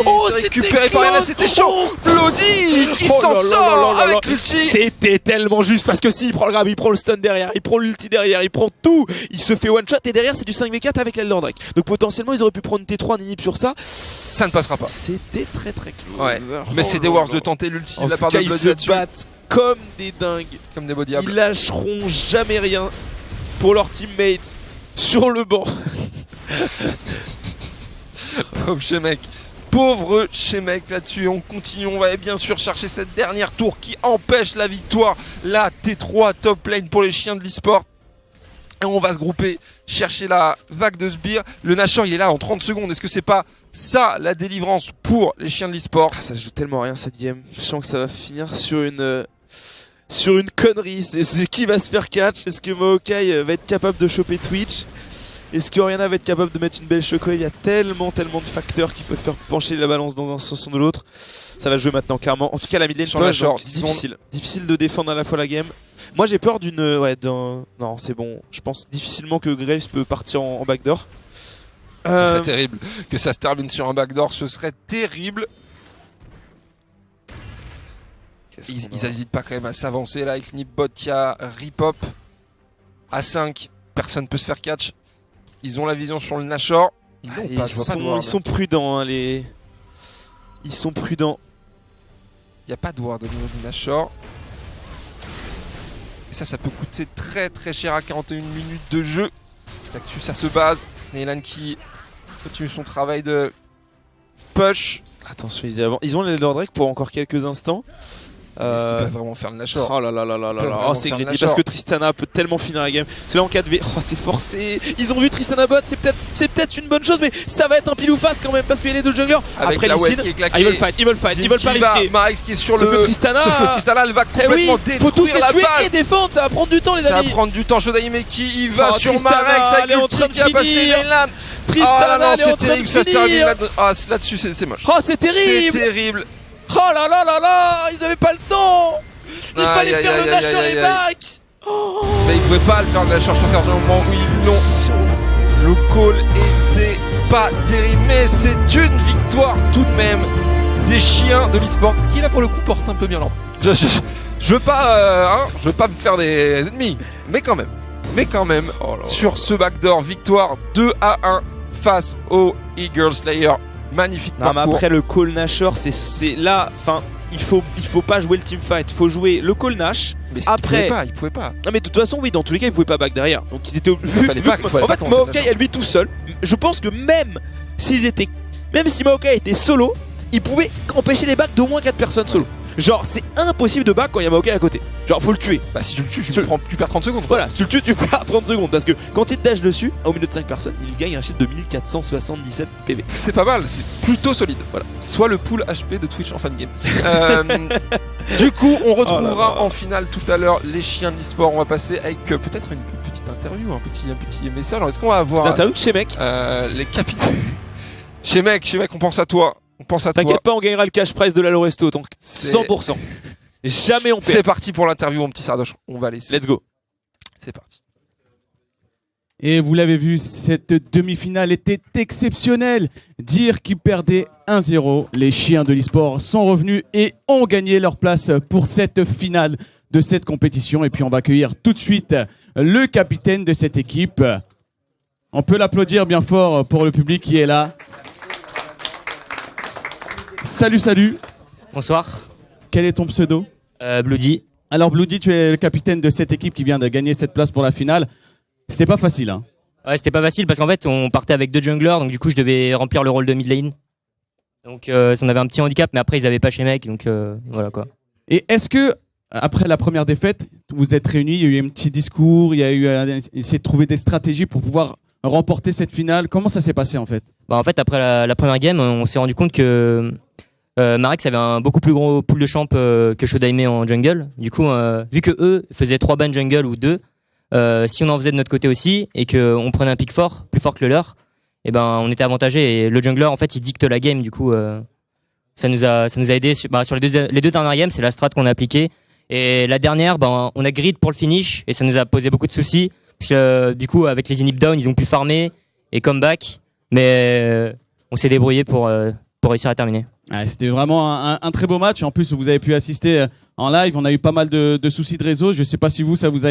Oh c'est récupéré par Rihanna, c'était chaud. Claudie qui s'en sort avec l'ulti. C'était tellement juste parce que s'il prend le grab, il prend le stun derrière, il prend l'ulti derrière, il prend tout. Il se fait one shot et derrière c'est du 5v4 avec l'Elder Drake. Donc potentiellement ils auraient pu prendre une T3 en inhib sur ça. Ça ne passera pas. C'était très close. Ouais. Mais c'était worse de tenter l'ulti de la part de Bloody là-dessus. Ils se battent comme des dingues. Comme des beaux diables. Ils lâcheront jamais rien pour leurs teammates sur le banc. Pauvre Shemek. Pauvre Shemek là-dessus. On continue, on va bien sûr chercher cette dernière tour qui empêche la victoire. La T3 top lane pour les chiens de l'e-sport. Et on va se grouper, chercher la vague de sbires. Le Nashor il est là en 30 secondes. Est-ce que c'est pas ça la délivrance pour les chiens de l'e-sport? Ça joue tellement rien cette game. Je sens que ça va finir sur une connerie. C'est qui va se faire catch? Est-ce que Maokai va être capable de choper Twitch? Est-ce que Orianna va être capable de mettre une belle shockwave? Il y a tellement de facteurs qui peuvent faire pencher la balance dans un sens ou de l'autre. Ça va jouer maintenant clairement. En tout cas la mid lane sur la short, difficile de défendre à la fois la game. Moi j'ai peur non c'est bon, je pense difficilement que Graves peut partir en backdoor. Ce serait terrible. Que ça se termine sur un backdoor, ce serait terrible. Ils n'hésitent pas quand même à s'avancer là avec Nipbot, il y a Ripop à 5. Personne peut se faire catch. Ils ont la vision sur le Nashor. Ils sont prudents, hein, Ils sont prudents. Il n'y a pas de ward au niveau du Nashor. Et ça peut coûter très très cher à 41 minutes de jeu. Là-dessus, ça se base. Neylan qui continue son travail de push. Attention, ils ont les Lord Drake pour encore quelques instants. Est-ce qu'ils peuvent vraiment faire le Nashor? Oh là là là là là là. Oh, c'est greedy parce que Tristana peut tellement finir la game. Parce que là en 4v, oh c'est forcé. Ils ont vu Tristana bot, c'est peut-être une bonne chose, mais ça va être un pile ou face quand même parce qu'il y a les deux junglers. Après les Sid, ils veulent fight, ils veulent pas risquer. Marex qui est sur le Tristana. Sauf que Tristana elle va complètement détruire faut tous les la tuer balle. Et défendre, ça va prendre du temps les amis. Ça va prendre du temps. Shodaime qui y va sur Tristana, Marex avec l'ulti qui a passé Neylan. Tristana, c'est terrible, ça se termine là-dessus, c'est moche. Oh c'est terrible. C'est terrible. Oh là là là là, ils avaient pas le temps. Il fallait faire le Nashor et back. Mais ils pouvaient pas le faire le Nashor, je pense qu'à un moment où ils l'ont. Le call était pas terrible, mais c'est une victoire tout de même des chiens de l'e-sport qui là pour le coup porte un peu bien l'an. Je veux pas me faire des ennemis, mais quand même, sur ce backdoor, victoire 2-1 face au Eagle Slayer. Magnifique parcours. Mais après le call Nashor, c'est là, enfin. Il faut pas jouer le teamfight, il faut jouer le call Nash. Mais après, il pouvait pas. Non mais de toute façon oui, dans tous les cas ils pouvaient pas back derrière. Donc ils étaient obligés. En fait Maokai à lui tout seul. Je pense que même si Maokai était solo, il pouvait empêcher les backs d'au moins 4 personnes solo. Genre c'est impossible de back quand il y a Maokai à côté. Genre faut le tuer. Bah si tu le tues, tu perds 30 secondes. Voilà, si tu le tues, tu perds 30 secondes. Parce que quand il te dash dessus, au milieu de 5 personnes, il gagne un shield de 1477 PV. C'est pas mal, c'est plutôt solide. Voilà. Soit le pool HP de Twitch en fin de game. Du coup, on retrouvera en finale tout à l'heure les chiens de l'e-sport. On va passer avec peut-être une petite interview, un petit message. Alors est-ce qu'on va avoir une interview chez Mec les capitaines chez Mec, on pense à toi. T'inquiète pas, on gagnera le cash prize de la Loresto, donc 100%. Jamais on perd. C'est parti pour l'interview, mon petit Sardoche. On va laisser. Let's go. C'est parti. Et vous l'avez vu, cette demi-finale était exceptionnelle. Dire qu'ils perdaient 1-0, les chiens de l'e-sport sont revenus et ont gagné leur place pour cette finale de cette compétition. Et puis on va accueillir tout de suite le capitaine de cette équipe. On peut l'applaudir bien fort pour le public qui est là. Salut. Bonsoir. Quel est ton pseudo? Bloody. Alors Bloody, tu es le capitaine de cette équipe qui vient de gagner cette place pour la finale. C'était pas facile, hein? Ouais, c'était pas facile parce qu'en fait on partait avec 2 junglers, donc du coup je devais remplir le rôle de mid lane. Donc on avait un petit handicap, mais après ils avaient pas chez mec, donc voilà quoi. Et est-ce que après la première défaite, vous êtes réunis, il y a eu un petit discours, il y a eu essayer de trouver des stratégies pour pouvoir remporter cette finale? Comment ça s'est passé en fait? Bah en fait après la première game, on s'est rendu compte que Marex avait un beaucoup plus gros pool de champ que Shodaime en jungle. Du coup, vu que eux faisaient 3 bans jungle ou 2, si on en faisait de notre côté aussi et qu'on prenait un pick fort, plus fort que le leur, et ben on était avantagé. Et le jungler en fait il dicte la game. Du coup, ça nous a aidé sur les deux dernières games. C'est la strat qu'on a appliquée. Et la dernière, on a grid pour le finish et ça nous a posé beaucoup de soucis parce que du coup avec les inhib down ils ont pu farmer et comeback, mais on s'est débrouillé pour réussir à terminer. Ouais, c'était vraiment un très beau match. En plus, vous avez pu assister en live. On a eu pas mal de soucis de réseau. Je sais pas si ça vous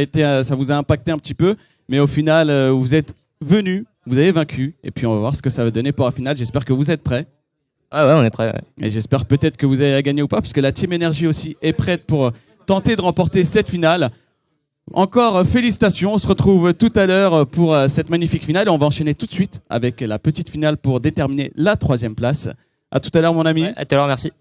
a impacté un petit peu, mais au final, vous êtes venus, vous avez vaincu, et puis on va voir ce que ça va donner pour la finale. J'espère que vous êtes prêts. Ah ouais, on est prêts. Ouais. Et j'espère peut-être que vous allez gagner ou pas, parce que la Team Energy aussi est prête pour tenter de remporter cette finale. Encore félicitations. On se retrouve tout à l'heure pour cette magnifique finale. Et on va enchaîner tout de suite avec la petite finale pour déterminer la 3e place. À tout à l'heure, mon ami. Ouais, à tout à l'heure, merci.